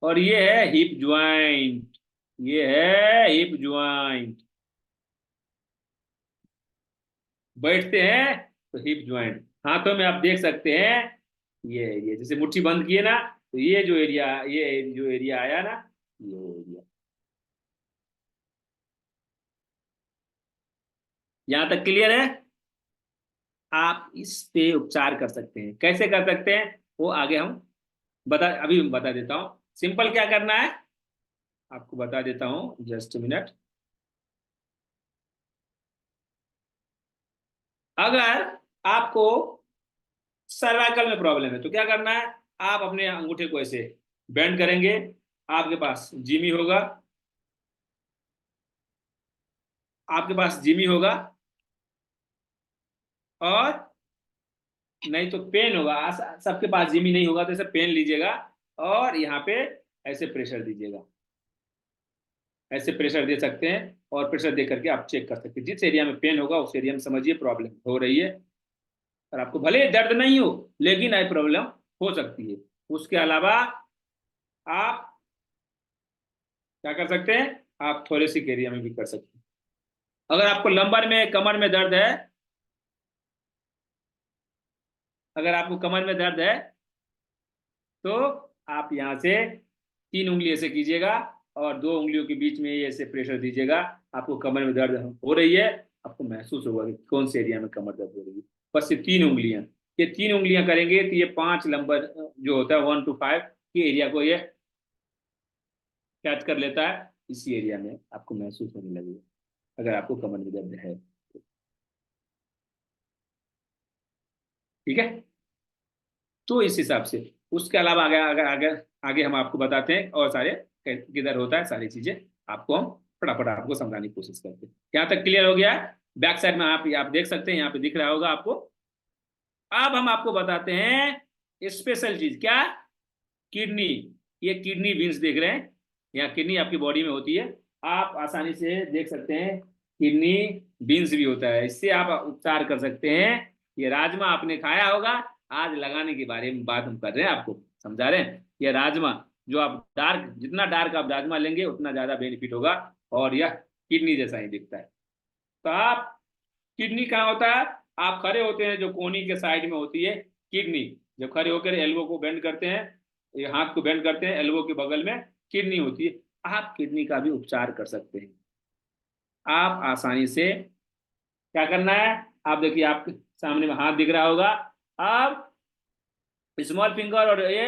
S1: और ये है हिप ज्वाइंट, ये है हिप ज्वाइंट। बैठते हैं तो हिप ज्वाइंट, हाथों में आप देख सकते हैं ये जैसे मुट्ठी बंद किए ना, तो ये जो एरिया आया ना, ये एरिया। यहां तक क्लियर है? आप इस पे उपचार कर सकते हैं, कैसे कर सकते हैं वो आगे हम अभी बता देता हूं। सिंपल क्या करना है आपको बता देता हूं, जस्ट मिनट। अगर आपको सर्वाइकल में प्रॉब्लम है तो क्या करना है, आप अपने अंगूठे को ऐसे बेंड करेंगे, आपके पास जिमी होगा, आपके पास जिमी होगा, और नहीं तो पेन होगा। सबके पास जिमी नहीं होगा तो ऐसे पेन लीजिएगा, और यहाँ पे ऐसे प्रेशर दीजिएगा, ऐसे प्रेशर दे सकते हैं, और प्रेशर दे करके आप चेक कर सकते हैं। जिस एरिया में पेन होगा उस एरिया में समझिए प्रॉब्लम हो रही है, और आपको भले दर्द नहीं हो लेकिन आई प्रॉब्लम हो सकती है। उसके अलावा आप क्या कर सकते हैं, आप थोरेसिक एरिया में भी कर सकते हैं। अगर आपको लंबर में कमर में दर्द है, अगर आपको कमर में दर्द है तो आप यहाँ से 3 उंगली ऐसे कीजिएगा, और 2 उंगलियों के बीच में ये ऐसे प्रेशर दीजिएगा। आपको कमर में दर्द हो रही है, आपको महसूस होगा कि कौन से एरिया में कमर दर्द हो रही है। बस ये 3 उंगलियां, ये 3 उंगलियां करेंगे तो ये 5 नंबर जो होता है 1 to 5 के एरिया को ये कैच कर लेता है। इसी एरिया में आपको महसूस होने लगेगा अगर आपको कमर में दर्द है। ठीक है, तो इस हिसाब से। उसके अलावा आगे आगे आगे आगे हम आपको बताते हैं और सारे किधर होता है, सारी चीजें आपको हम फटाफट आपको समझाने की कोशिश करते हैं। यहाँ तक क्लियर हो गया है? बैक साइड में आप देख सकते हैं, यहाँ पे दिख रहा होगा आपको। अब हम आपको बताते हैं स्पेशल चीज क्या, किडनी। ये किडनी बीन्स देख रहे हैं, यहाँ किडनी आपकी बॉडी में होती है, आप आसानी से देख सकते हैं किडनी बीन्स भी होता है, इससे आप उपचार कर सकते हैं। ये राजमा आपने खाया होगा, आज लगाने के बारे में बात हम कर रहे हैं, आपको समझा रहे हैं। ये राजमा जो आप डार्क, जितना डार्क आप राजमा लेंगे उतना ज्यादा बेनिफिट होगा, और यह किडनी जैसा ही दिखता है। तो आप, किडनी कहाँ होता है, आप खड़े होते हैं जो कोहनी के साइड में होती है किडनी, जब खड़े होकर एल्बो को बेंड करते हैं, ये हाथ को बेंड करते हैं, एल्बो के बगल में किडनी होती है। आप किडनी का भी उपचार कर सकते हैं। आप आसानी से क्या करना है, आप देखिए आपके सामने में हाथ दिख रहा होगा। आप स्मॉल फिंगर और ये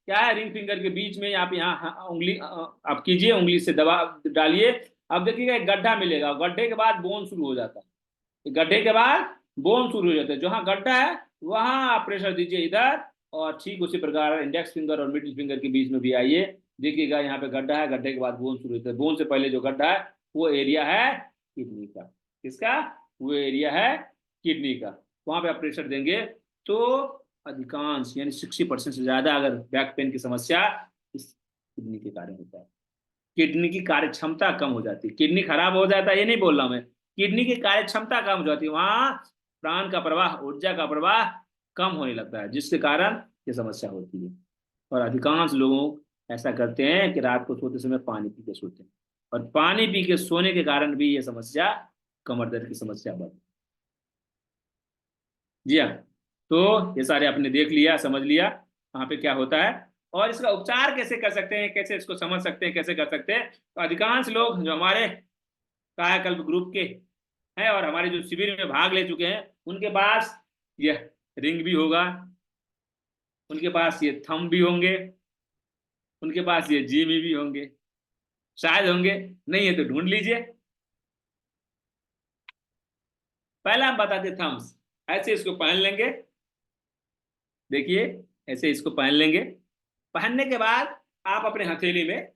S1: क्या है रिंग फिंगर के बीच में आप यहाँ उंगली आप कीजिए, उंगली से दबा डालिए। अब देखिएगा एक गड्ढा मिलेगा, गड्ढे के बाद बोन शुरू हो जाता है, गड्ढे के बाद बोन शुरू हो जाता है। जहाँ गड्ढा है वहां आप प्रेशर दीजिए इधर, और ठीक उसी प्रकार इंडेक्स फिंगर और मिडिल फिंगर के बीच में भी आइए। देखिएगा यहाँ पे गड्ढा है, गड्ढे के बाद बोन शुरू होता है, बोन से पहले जो गड्ढा है वो एरिया है किडनी का। किसका? वो एरिया है किडनी का। वहां पे आप प्रेशर देंगे तो अधिकांश यानी 60% से ज्यादा अगर बैक पेन की समस्या इस किडनी के कारण होता है। किडनी की कार्य क्षमता कम हो जाती है, किडनी खराब हो जाता है ये नहीं बोल रहा हूं मैं, किडनी की कार्य क्षमता कम हो जाती है, वहां प्राण का प्रवाह, ऊर्जा का प्रवाह कम होने लगता है, जिसके कारण ये समस्या होती है। और अधिकांश लोग ऐसा करते हैं कि रात को सोते समय पानी पी के सोते हैं, और पानी पी के सोने के कारण भी ये समस्या, कमर दर्द की समस्या बढ़। जी हाँ, तो ये सारे आपने देख लिया, समझ लिया वहां पे क्या होता है, और इसका उपचार कैसे कर सकते हैं, कैसे इसको समझ सकते हैं, कैसे कर सकते हैं। तो अधिकांश लोग जो हमारे कायाकल्प ग्रुप के हैं और हमारे जो शिविर में भाग ले चुके हैं उनके पास यह रिंग भी होगा, उनके पास ये थंब भी होंगे, उनके पास ये जिमी भी होंगे, शायद होंगे, नहीं है तो ढूंढ लीजिए। पहला हम बताते थम्स, ऐसे इसको पहन लेंगे, देखिए ऐसे इसको पहन लेंगे। पहनने के बाद आप अपने हथेली में,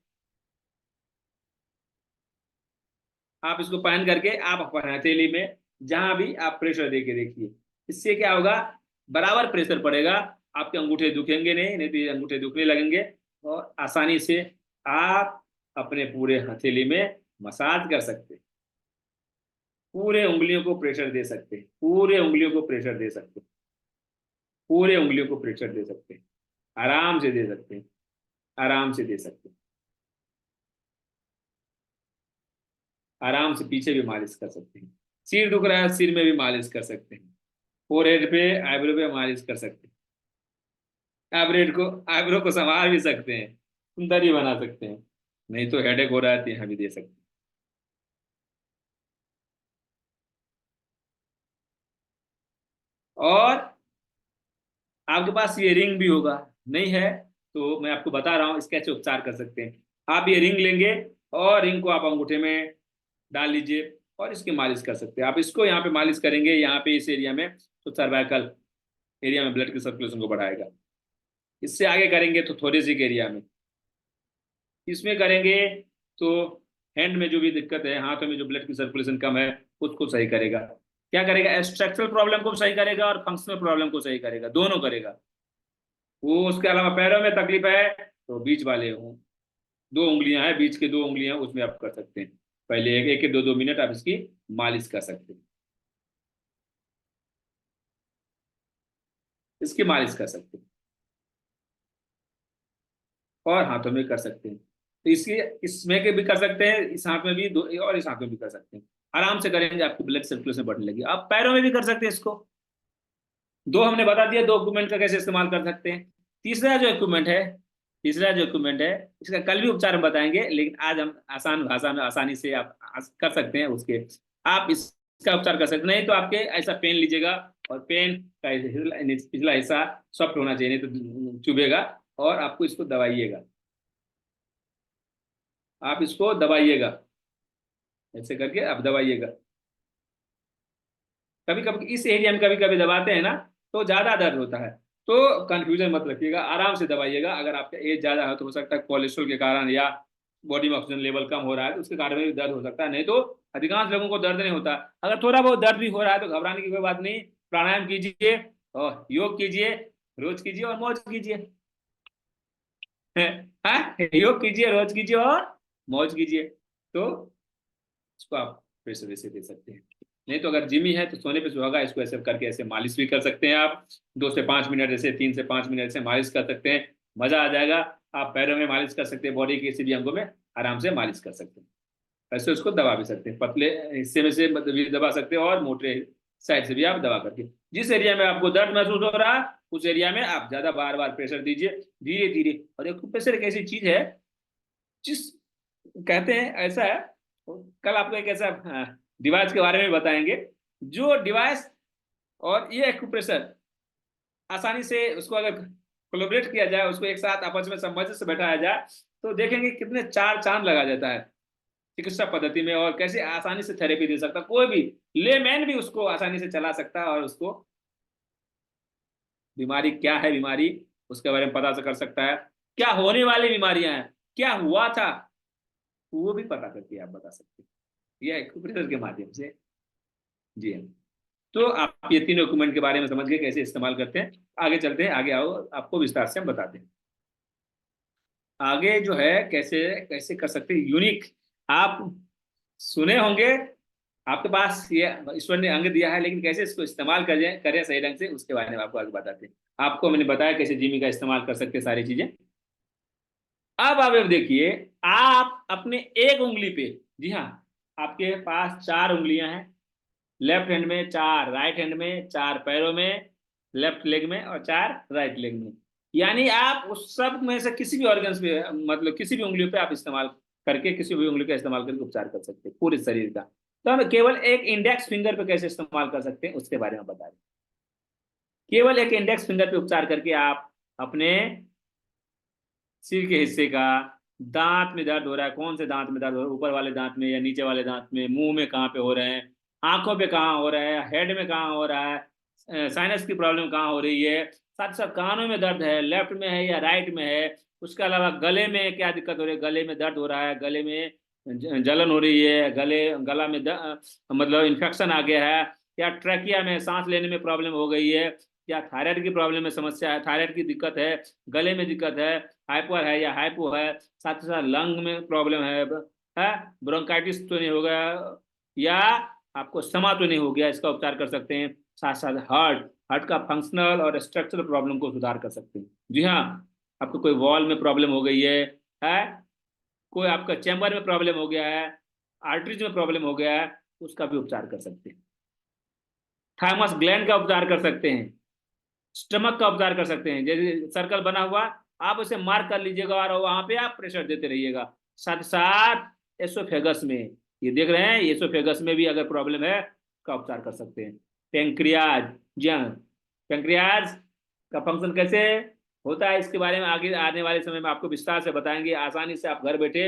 S1: आप इसको पहन करके आप अपने हथेली में जहां भी आप प्रेशर दे के देखिए। इससे क्या होगा, बराबर प्रेशर पड़ेगा, आपके अंगूठे दुखेंगे नहीं, नहीं तो ये अंगूठे दुखने लगेंगे, और आसानी से आप अपने पूरे हथेली में मसाज कर सकते हैं। पूरे उंगलियों को प्रेशर दे सकते हैं, पूरे उंगलियों को प्रेशर दे सकते हैं, पूरे उंगलियों को प्रेशर दे सकते हैं, आराम से दे सकते हैं, आराम से दे सकते हैं। आराम से पीछे भी मालिश कर सकते हैं। सिर दुख रहा है, सिर में भी मालिश कर सकते हैं। फोरहेड पे, आईब्रो पे मालिश कर सकते हैं। आईब्रो को संवार भी सकते हैं, सुंदर ही बना सकते हैं। नहीं तो हेडेक हो रहा है तो यहाँ भी दे सकते हैं। और आपके पास ये रिंग भी होगा, नहीं है तो मैं आपको बता रहा हूँ इसका कैसे उपचार कर सकते हैं। आप ये रिंग लेंगे और रिंग को आप अंगूठे में डाल लीजिए और इसकी मालिश कर सकते हैं। आप इसको यहाँ पे मालिश करेंगे, यहाँ पे इस एरिया में, तो सर्वाइकल एरिया में ब्लड की सर्कुलेशन को बढ़ाएगा। इससे आगे करेंगे तो थोरेसिक एरिया में, इसमें करेंगे तो हैंड में जो भी दिक्कत है, हाथों में जो ब्लड की सर्कुलेशन कम है, उसको सही करेगा। क्या करेगा, स्ट्रक्चरल प्रॉब्लम को सही करेगा और फंक्शनल प्रॉब्लम को सही करेगा, दोनों करेगा वो। उसके अलावा पैरों में तकलीफ है तो बीच वाले हों, दो उंगलियां हैं, बीच के दो उंगलियां, उसमें आप कर सकते हैं। पहले एक एक 2-2 मिनट आप इसकी मालिश कर सकते हैं, इसकी मालिश कर सकते हैं, और हाथों में कर सकते हैं। तो इसकी, इसमें के भी कर सकते हैं, इस हाथ में भी दो, और इस हाथ में भी कर सकते हैं। आराम से करेंगे, आपकी ब्लड सर्कुलेशन बढ़ने लगी। आप पैरों में भी कर सकते हैं इसको। दो हमने बता दिया, दो इक्विपमेंट का कैसे इस्तेमाल कर सकते हैं। तीसरा जो इक्विपमेंट है, तीसरा जो इक्विपमेंट है, इसका कल भी उपचार हम बताएंगे, लेकिन आज हम आसान भाषा में आसानी से आप कर सकते हैं उसके। आप इसका उपचार कर सकते हैं। नहीं तो आपके ऐसा पेन लीजिएगा, और पेन का पिछला हिस्सा सॉफ्ट होना चाहिए, नहीं तो चुभेगा, और आपको इसको दबाइएगा। आप इसको दबाइएगा, ऐसे करके आप दबाइएगा। कभी कभी इस एरिया में कभी कभी दबाते हैं ना, तो ज्यादा दर्द होता है, तो कंफ्यूजन मत रखिएगा, आराम से दबाइएगा। अगर आपका एज ज्यादा है तो हो सकता है कोलेस्ट्रॉल के कारण या बॉडी में ऑक्सीजन लेवल कम हो रहा है, तो उसके कारण भी दर्द हो सकता है। नहीं तो अधिकांश लोगों को दर्द नहीं होता। अगर थोड़ा बहुत दर्द भी हो रहा है तो घबराने की कोई बात नहीं। प्राणायाम कीजिए और योग कीजिए, रोज कीजिए और मौज कीजिए। हाँ, योग कीजिए, रोज कीजिए और मौज कीजिए, तो इसको आप प्रेशर वैसे दे सकते हैं। नहीं तो अगर जिमी है तो सोने पे सुहागा, इसको ऐसे करके ऐसे मालिश भी कर सकते हैं आप। 2 से 5 मिनट, ऐसे 3 से 5 मिनट ऐसे मालिश कर सकते हैं, मजा आ जाएगा। आप पैरों में मालिश कर सकते हैं, बॉडी के किसी भी अंगों में आराम से मालिश कर सकते हैं। ऐसे उसको दबा भी सकते हैं, पतले हिस्से में से भी दबा सकते हैं और मोटे साइड से भी आप दबा करके। जिस एरिया में आपको दर्द महसूस हो रहा है उस एरिया में आप ज्यादा बार बार प्रेशर दीजिए, धीरे धीरे। और एक प्रेशर एक ऐसी चीज है जिस, कहते हैं ऐसा है, कल आपको एक ऐसा डिवाइस के बारे में बताएंगे, जो डिवाइस और ये एक्यूप्रेशर आसानी से उसको अगर कोलैबोरेट किया जाए, उसको एक साथ आपस में सामंजस्य से बैठाया जाए, तो देखेंगे कितने चार चांद लगा जाता है चिकित्सा पद्धति में, और कैसे आसानी से थेरेपी दे सकता है। कोई भी लेमैन भी उसको आसानी से चला सकता है, और उसको बीमारी क्या है, बीमारी उसके बारे में पता कर सकता है। क्या होने वाली बीमारियां हैं, क्या हुआ था, वो भी पता करके आप बता सकते हैं, यह एक्यूप्रेशर के माध्यम से। जी हाँ। तो आप ये तीन डॉक्यूमेंट के बारे में समझ गए कैसे इस्तेमाल करते हैं। आगे चलते हैं, आगे आओ, आपको विस्तार से हम बताते हैं आगे जो है कैसे कैसे कर सकते हैं यूनिक। आप सुने होंगे, आपके पास ये ईश्वर ने अंग दिया है, लेकिन कैसे इसको इस्तेमाल करें करें सही ढंग से, उसके बारे में आपको आगे बताते हैं। आपको मैंने बताया कैसे जिमी का इस्तेमाल कर सकते हैं, सारी चीजें। अब आप देखिए, आप अपने एक उंगली पे, जी हाँ, आपके पास 4 उंगलियां हैं, लेफ्ट हैंड में 4, राइट हैंड में 4, पैरों में, लेफ्ट लेग में, और 4 राइट लेग में। यानी आप उस सब में से किसी भी ऑर्गन्स पे, मतलब किसी भी उंगलियों पे आप इस्तेमाल करके, किसी भी उंगली का इस्तेमाल करके उपचार कर सकते हैं पूरे शरीर का। तो हम केवल एक इंडेक्स फिंगर पे कैसे इस्तेमाल कर सकते हैं उसके बारे में बता रहे हैं। केवल एक इंडेक्स फिंगर पे उपचार करके आप अपने सिर के हिस्से का, दांत में दर्द हो रहा है, कौन से दांत में दर्द हो रहा है, ऊपर वाले दांत में या नीचे वाले दांत में, मुंह में कहाँ पे हो रहे हैं, आंखों पे कहाँ हो रहा है, हेड में कहाँ हो रहा है, साइनस की प्रॉब्लम कहाँ हो रही है, साथ साथ कानों में दर्द है, लेफ्ट में है या राइट में है, उसके अलावा गले में क्या दिक्कत हो रही है, गले में दर्द हो रहा है, गले में जलन हो रही है, गला में मतलब इन्फेक्शन आ गया है, या ट्रैकिया में सांस लेने में प्रॉब्लम हो गई है, या थायराइड की प्रॉब्लम में समस्या है, थायराइड की दिक्कत है, गले में दिक्कत है, हाइपर है या हाइपो है, साथ ही साथ लंग में प्रॉब्लम है, ब्रोंकाइटिस तो नहीं होगा, या आपको समा तो नहीं हो गया, इसका उपचार कर सकते हैं। साथ साथ हार्ट हार्ट का फंक्शनल और स्ट्रक्चरल प्रॉब्लम को सुधार कर सकते हैं। जी हाँ, आपको कोई वॉल में प्रॉब्लम हो गई है, कोई आपका चैम्बर में प्रॉब्लम हो गया है, आर्टरीज में प्रॉब्लम हो गया है, उसका भी उपचार कर सकते हैं। थाइमस ग्लैंड का उपचार कर सकते हैं, स्टमक का उपचार कर सकते हैं, जैसे सर्कल बना हुआ आप उसे मार्क कर लीजिएगा और वहां पे आप प्रेशर देते रहिएगा। साथ साथ एसोफेगस में, ये देख रहे हैं, एसोफेगस में भी अगर प्रॉब्लम है का उपचार कर सकते हैं। पेंक्रियाज, जी हाँ, पेंक्रियाज का फंक्शन कैसे होता है इसके बारे में आगे आने वाले समय में आपको विस्तार से बताएंगे। आसानी से आप घर बैठे,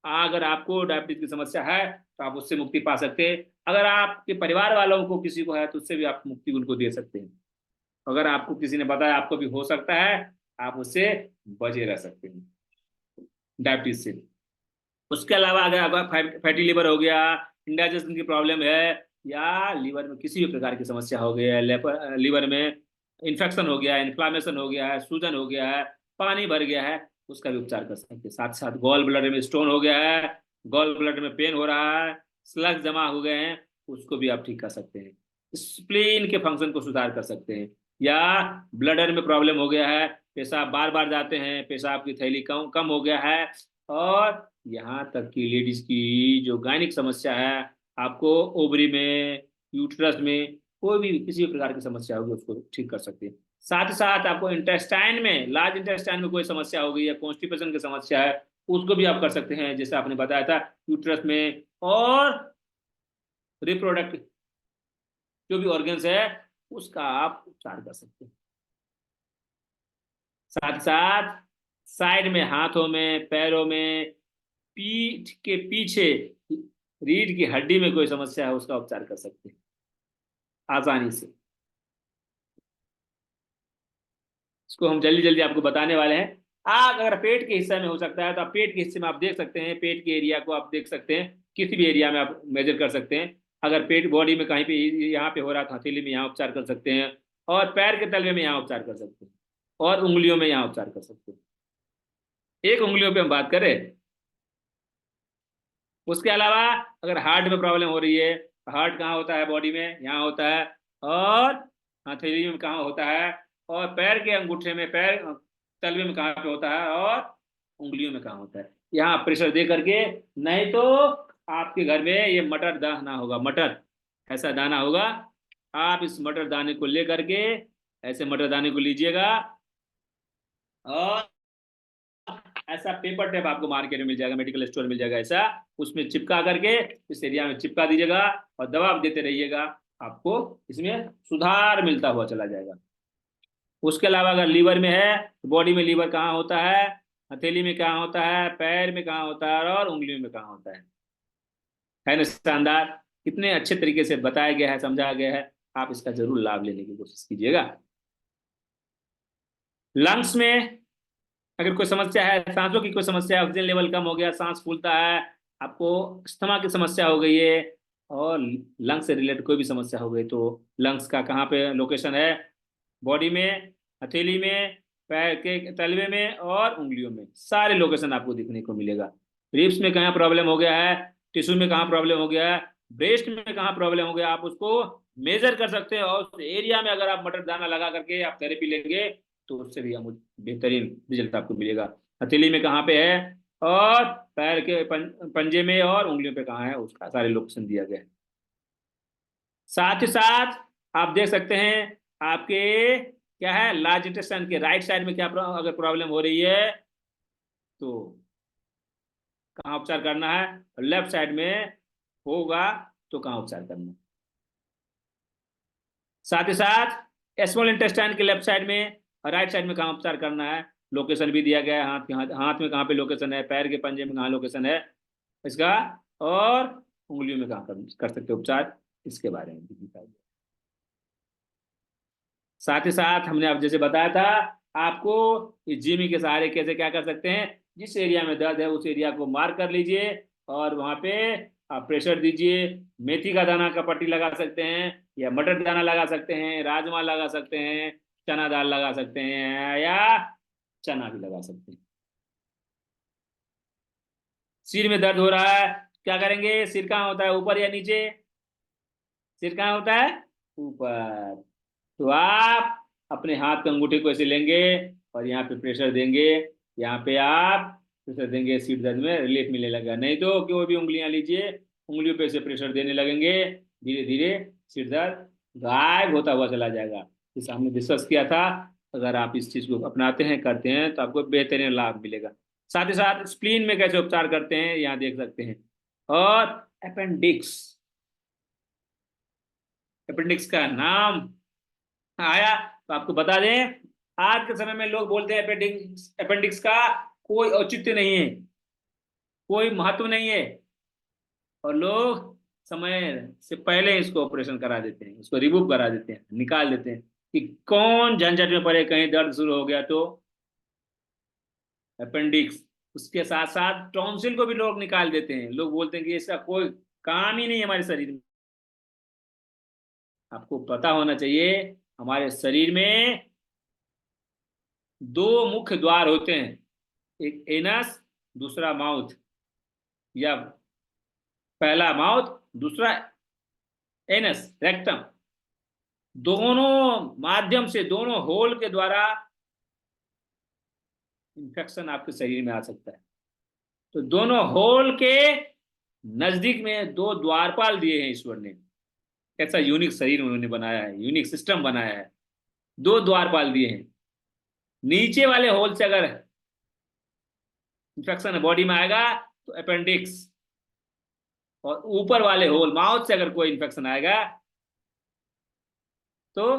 S1: अगर आपको डायबिटीज की समस्या है तो आप उससे मुक्ति पा सकते हैं। अगर आपके परिवार वालों को किसी को है तो उससे भी आप मुक्ति उनको दे सकते हैं। अगर आपको किसी ने बताया आपको भी हो सकता है, आप उससे बचे रह सकते हैं डायबिटीज से। उसके अलावा अगर आपका फैटी लिवर हो गया, इंडाइजेशन की प्रॉब्लम है, या लीवर में किसी भी प्रकार की समस्या हो गई है, लीवर में इन्फेक्शन हो गया है, इन्फ्लामेशन हो गया है, सूजन हो गया है, पानी भर गया है, उसका भी उपचार कर सकते हैं। साथ साथ गॉल ब्लडर में स्टोन हो गया है, गॉल ब्लडर में पेन हो रहा है, स्लग जमा हो गए हैं, उसको भी आप ठीक कर सकते हैं। स्प्लीन के फंक्शन को सुधार कर सकते हैं। या ब्लडर में प्रॉब्लम हो गया है, पेशाब बार बार जाते हैं, पेशाब की थैली कम कम हो गया है, और यहाँ तक कि लेडीज की जो गायनिक समस्या है, आपको ओवरी में, यूट्रस में कोई भी किसी भी प्रकार की समस्या होगी उसको ठीक कर सकते हैं। साथ ही साथ आपको इंटेस्टाइन में, लार्ज इंटेस्टाइन में कोई समस्या हो गई है, कॉन्स्टिपेशन की समस्या है, उसको भी आप कर सकते हैं, जैसे आपने बताया था यूट्रस में, और रिप्रोडक्टिव जो भी ऑर्गन्स है उसका आप उपचार कर सकते हैं। साथ साथ साइड में, हाथों में, पैरों में, पीठ के पीछे रीढ़ की हड्डी में कोई समस्या है उसका उपचार कर सकते हैं आसानी से। इसको हम जल्दी जल्दी आपको बताने वाले हैं। आग अगर पेट के हिस्से में हो सकता है तो आप पेट के हिस्से में आप देख सकते हैं, पेट के एरिया को आप देख सकते हैं, किसी भी एरिया में आप मेजर कर सकते हैं। अगर पेट बॉडी में कहीं पे यहाँ पे हो रहा था, हथेली में यहाँ उपचार कर सकते हैं, और पैर के तलवे में यहाँ उपचार कर सकते हैं, और उंगलियों में यहाँ उपचार कर सकते हैं। एक उंगलियों पे हम बात करें। उसके अलावा अगर हार्ट में प्रॉब्लम हो रही है, हार्ट कहाँ होता है बॉडी में, यहाँ होता है, और हथेली में कहाँ होता है, और पैर के अंगूठे में, पैर तलवे में कहाँ पे होता है, और उंगलियों में कहाँ होता है, यहाँ प्रेशर दे करके। नहीं तो आपके घर में ये मटर दाना होगा, मटर ऐसा दाना होगा, आप इस मटर दाने को ले करके, ऐसे मटर दाने को लीजिएगा, और ऐसा पेपर टेप आपको मार्केट में मिल जाएगा, मेडिकल स्टोर में मिल जाएगा, ऐसा उसमें चिपका करके इस एरिया में चिपका दीजिएगा और दवा देते रहिएगा, आपको इसमें सुधार मिलता हुआ चला जाएगा। उसके अलावा अगर लीवर में है तो बॉडी में लीवर कहाँ होता है, हथेली में कहाँ होता है, पैर में कहाँ होता है, और उंगलियों में कहाँ होता है ना शानदार। कितने अच्छे तरीके से बताया गया है, समझाया गया है, आप इसका जरूर लाभ लेने की कोशिश कीजिएगा। लंग्स में अगर कोई समस्या है, सांसों की कोई समस्या है, ऑक्सीजन लेवल कम हो गया, सांस फूलता है, आपको अस्थमा की समस्या हो गई है, और लंग्स से रिलेटेड कोई भी समस्या हो गई, तो लंग्स का कहाँ पे लोकेशन है, बॉडी में, हथेली में, पैर के तलवे में, और उंगलियों में, सारे लोकेशन आपको दिखने को मिलेगा। रिब्स में कहाँ प्रॉब्लम हो गया है, टिश्यू में कहाँ प्रॉब्लम हो गया है, ब्रेस्ट में कहाँ प्रॉब्लम हो गया, आप उसको मेजर कर सकते हैं, और उस एरिया में अगर आप मटर दाना लगा करके आप थेरेपी लेंगे तो उससे भी हम बेहतरीन रिजल्ट आपको मिलेगा। हथेली में कहाँ पे है, और पैर के पंजे में, और उंगलियों पे कहाँ है, उसका सारे लोकेशन दिया गया है। साथ ही साथ आप देख सकते हैं आपके क्या है, लार्ज इंटेस्टाइन के राइट साइड में क्या अगर प्रॉब्लम हो रही है तो कहाँ उपचार करना है, लेफ्ट साइड में होगा तो कहाँ उपचार करना है। साथ ही साथ स्मॉल इंटेस्टाइन के लेफ्ट साइड में और राइट साइड में कहाँ उपचार करना है, लोकेशन भी दिया गया है, हाथ में कहाँ पे लोकेशन है, पैर के पंजे में कहाँ लोकेशन है इसका, और उंगलियों में कहाँ कर सकते उपचार, इसके बारे में भी बताया गया। साथ ही साथ हमने अब जैसे बताया था आपको, इस जिमी के सहारे कैसे क्या कर सकते हैं, जिस एरिया में दर्द है उस एरिया को मार्क कर लीजिए और वहां पे आप प्रेशर दीजिए। मेथी का दाना का पट्टी लगा सकते हैं, या मटर दाना लगा सकते हैं, राजमा लगा सकते हैं, चना दाल लगा सकते हैं, या चना भी लगा सकते हैं। सिर में दर्द हो रहा है, क्या करेंगे, सिर कहाँ होता है, ऊपर या नीचे? सिर कहाँ होता है, ऊपर। तो आप अपने हाथ के अंगूठे को ऐसे लेंगे और यहाँ पे प्रेशर देंगे, यहाँ पे आप प्रेशर देंगे, सिर दर्द में रिलीफ मिलने लगा। नहीं तो कोई भी उंगलियां लीजिए, उंगलियों पे से प्रेशर देने लगेंगे, धीरे धीरे सिर दर्द गायब होता हुआ चला जाएगा। इस हमने डिस्कस किया था, अगर आप इस चीज को अपनाते हैं, करते हैं, तो आपको बेहतरीन लाभ मिलेगा। साथ ही साथ स्प्लीन में कैसे उपचार करते हैं यहाँ देख सकते हैं। और अपेंडिक्स, अपेंडिक्स का नाम आया तो आपको बता दें, आज के समय में लोग बोलते हैं अपेंडिक्स, अपेंडिक्स का कोई औचित्य नहीं है, कोई महत्व नहीं है, और लोग समय से पहले इसको ऑपरेशन करा देते हैं, उसको रिमूव करा देते हैं, निकाल देते हैं कि कौन झंझट में पड़े, कहीं दर्द शुरू हो गया तो। अपेंडिक्स, उसके साथ साथ टॉन्सिल को भी लोग निकाल देते हैं, लोग बोलते हैं कि इसका कोई काम ही नहीं है हमारे शरीर में। आपको पता होना चाहिए, हमारे शरीर में दो मुख्य द्वार होते हैं, एक एनस, दूसरा माउथ, या पहला माउथ, दूसरा एनस रेक्टम। दोनों माध्यम से, दोनों होल के द्वारा इंफेक्शन आपके शरीर में आ सकता है। तो दोनों होल के नजदीक में दो द्वारपाल दिए हैं ईश्वर ने, ऐसा यूनिक शरीर उन्होंने बनाया है, यूनिक सिस्टम बनाया है, दो द्वारपाल दिए हैं। नीचे वाले होल से अगर इंफेक्शन बॉडी में आएगा तो अपेंडिक्स, और ऊपर वाले होल माउथ से अगर कोई इंफेक्शन आएगा तो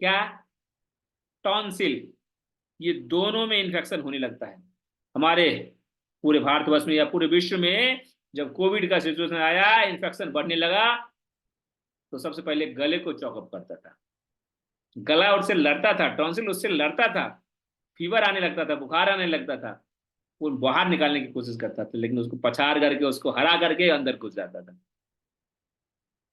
S1: क्या, टॉन्सिल। ये दोनों में इंफेक्शन होने लगता है। हमारे पूरे भारतवर्ष में या पूरे विश्व में जब कोविड का सिचुएशन आया, इन्फेक्शन बढ़ने लगा, तो सबसे पहले गले को चौकअप करता था, गला उससे लड़ता था, टॉन्सिल उससे लड़ता था, फीवर आने लगता था, बुखार आने लगता था, वो बाहर निकालने की कोशिश करता था, लेकिन उसको पछाड़ करके, उसको हरा करके अंदर घुस जाता था।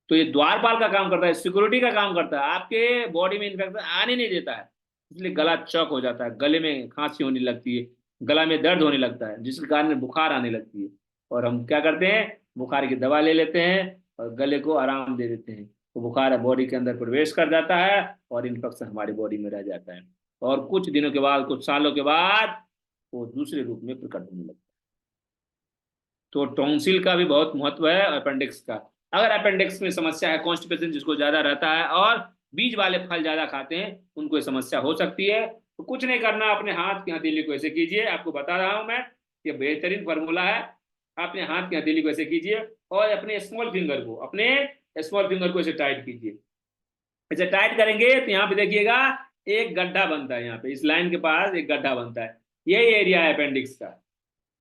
S1: तो ये द्वारपाल का काम करता है, सिक्योरिटी का काम करता है, आपके बॉडी में इन्फेक्शन आने नहीं देता है। इसलिए गला चौक हो जाता है, गले में खांसी होने लगती है, गला में दर्द होने लगता है, जिसके कारण बुखार आने लगती है। और हम क्या करते हैं, बुखार की दवा ले लेते हैं और गले को आराम दे देते हैं, तो बुखार बॉडी के अंदर प्रवेश कर जाता है और इन्फेक्शन हमारी बॉडी में रह जाता है, और कुछ दिनों के बाद, कुछ सालों के बाद वो दूसरे रूप में प्रकट होने लगता है। तो टॉन्सिल का भी बहुत महत्व है, अपेंडिक्स का। अगर अपेंडिक्स में समस्या है, कॉन्स्टिपेशन जिसको ज्यादा रहता है और बीज वाले फल ज्यादा खाते हैं, उनको ये समस्या हो सकती है। तो कुछ नहीं करना, अपने हाथ की हथेली को ऐसे कीजिए, आपको बता रहा हूं मैं, ये बेहतरीन फॉर्मूला है। अपने हाथ की हथेली को ऐसे कीजिए और अपने स्मॉल फिंगर को ऐसे टाइट कीजिए। ऐसे टाइट करेंगे तो यहाँ पे देखिएगा एक गड्ढा बनता है, यहाँ पे इस लाइन के पास एक गड्ढा बनता है, यही एरिया है अपेंडिक्स का।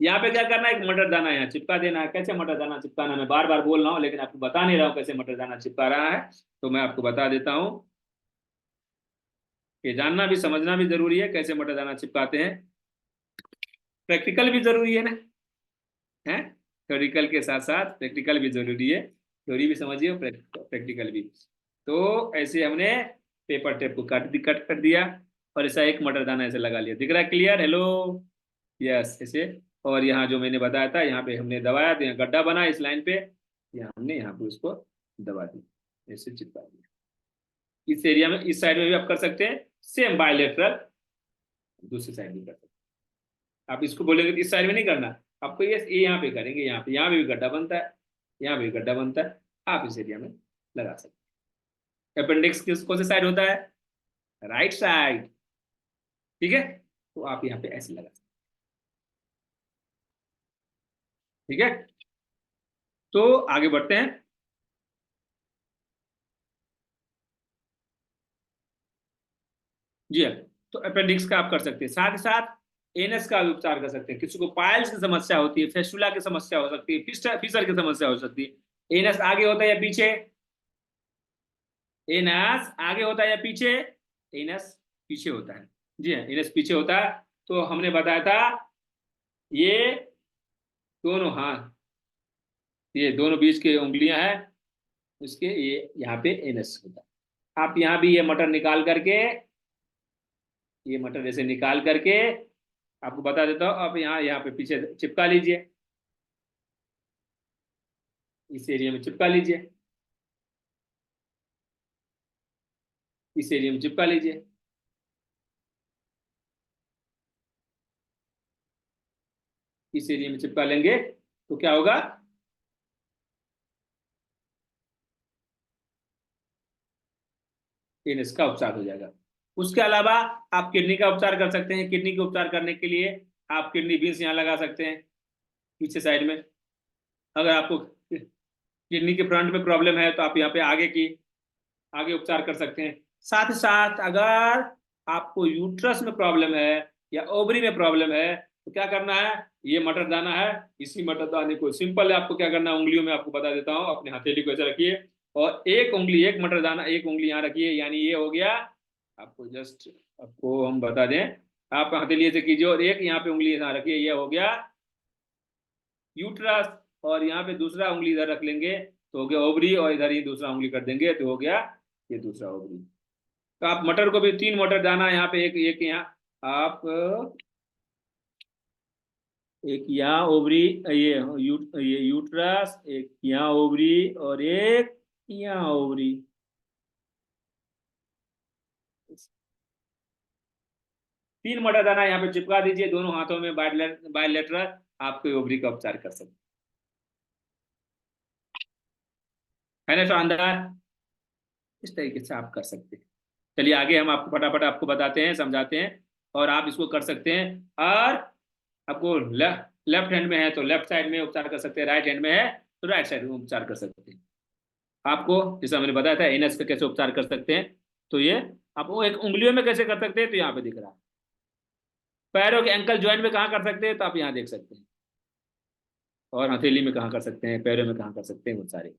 S1: यहाँ पे क्या करना है, एक मटर दाना यहाँ चिपका देना है। कैसे मटर दाना चिपकाना, मैं बार बार बोल रहा हूँ लेकिन आपको बता नहीं रहा हूँ कैसे मटर दाना चिपका रहा है, तो मैं आपको बता देता हूँ। ये जानना भी, समझना भी जरूरी है, कैसे मटर दाना चिपकाते हैं। प्रैक्टिकल भी जरूरी है ना, है, थ्योरिकल के साथ साथ प्रैक्टिकल भी जरूरी है, थ्योरी भी समझिए, प्रैक्टिकल भी। तो ऐसे हमने पेपर टेप को कट कर दिया और ऐसा एक मटर दाना ऐसे लगा लिया, दिख रहा है, क्लियर, हेलो, यस, ऐसे। और यहाँ जो मैंने बताया था, यहाँ पे हमने दबाया तो यहाँ गड्ढा बना इस लाइन पे, यहाँ हमने यहाँ पे उसको दबा दिया, ऐसे चिपका दिया। इस एरिया में, इस साइड में भी आप कर सकते हैं, सेम बायलेटरल दूसरी साइड भी कर सकते हैं। आप इसको बोलेंगे कि इस साइड में नहीं करना, आपको ये यहाँ पे करेंगे, यहाँ पे भी गड्ढा बनता है, यहाँ पे भी गड्ढा बनता है, आप इस एरिया में लगा सकते हैं। अपेंडिक्स किस कौन सी साइड होता है, राइट साइड, ठीक है, तो आप यहाँ पे ऐसे लगा सकते हैं, ठीक है। तो आगे बढ़ते हैं। जी हाँ, तो अपेंडिक्स का आप कर सकते हैं, साथ ही साथ एनएस का भी उपचार कर सकते हैं। किसी को पाइल्स की समस्या होती है, फेस्टुला की समस्या हो सकती है, फिशर की समस्या हो सकती है। एनएस आगे होता है या पीछे, एनस आगे होता है या पीछे? एनस पीछे होता है। जी हाँ, एनस पीछे होता है। तो हमने बताया था ये दोनों हाथ, ये दोनों बीच की उंगलियां हैं इसके, ये यहाँ पे एनस होता है। आप यहाँ भी ये मटर निकाल करके, ये मटर ऐसे निकाल करके आपको बता देता हूँ, आप यहाँ यहाँ पे पीछे चिपका लीजिए, इस एरिया में चिपका लीजिए, इस एरिया में चिपका लीजिए। इस एरिया में चिपका लेंगे तो क्या होगा, एनएस का उपचार हो जाएगा। उसके अलावा आप किडनी का उपचार कर सकते हैं। किडनी का उपचार करने के लिए आप किडनी बीन्स यहाँ लगा सकते हैं पीछे साइड में। अगर आपको किडनी के फ्रंट में प्रॉब्लम है तो आप यहाँ पे आगे उपचार कर सकते हैं। साथ ही साथ अगर आपको यूट्रस में प्रॉब्लम है या ओवरी में प्रॉब्लम है तो क्या करना है, ये मटर दाना है, इसी मटर दाने को सिंपल है, आपको क्या करना है, उंगलियों में आपको बता देता हूँ, अपने हथेली को ऐसे रखिए और एक उंगली, एक मटर दाना, एक उंगली यहाँ रखिए, यानी ये हो गया। आपको जस्ट आपको हम बता दें, आप हथेली ऐसे कीजिए और एक यहाँ पे उंगली यहाँ रखिए, ये हो गया यूट्रस। और यहाँ पे दूसरा उंगली इधर रख लेंगे तो हो गया ओवरी, और इधर ही दूसरा उंगली कर देंगे तो हो गया ये दूसरा ओवरी। तो आप मटर को भी 3 मटर दाना यहाँ पे, एक एक यहाँ आप एक यहाँ ओवरी, ये यूट्रस, एक यहाँ ओवरी और एक यहाँ ओवरी, 3 मटर दाना यहाँ पे चिपका दीजिए दोनों हाथों में, बायलेटरल, आपके ओवरी का उपचार कर सकते है ना शानदार। इस तरीके से आप कर सकते हैं। चलिए आगे हम आपको फटाफट आपको बताते हैं, समझाते हैं, और आप इसको कर सकते हैं। और आपको लेफ्ट हैंड में है तो लेफ्ट साइड में उपचार कर सकते हैं, राइट हैंड में है तो राइट साइड में उपचार कर सकते हैं। आपको जैसा मैंने बताया था एनएस का कैसे उपचार कर सकते हैं, तो ये आप वो एक उंगलियों में कैसे कर सकते हैं तो यहाँ पे दिख रहा है। पैरों के एंकल ज्वाइंट में कहाँ कर सकते हैं तो आप यहाँ देख सकते हैं, और हथेली में कहाँ कर सकते हैं, पैरों में कहाँ कर सकते हैं, वो सारे।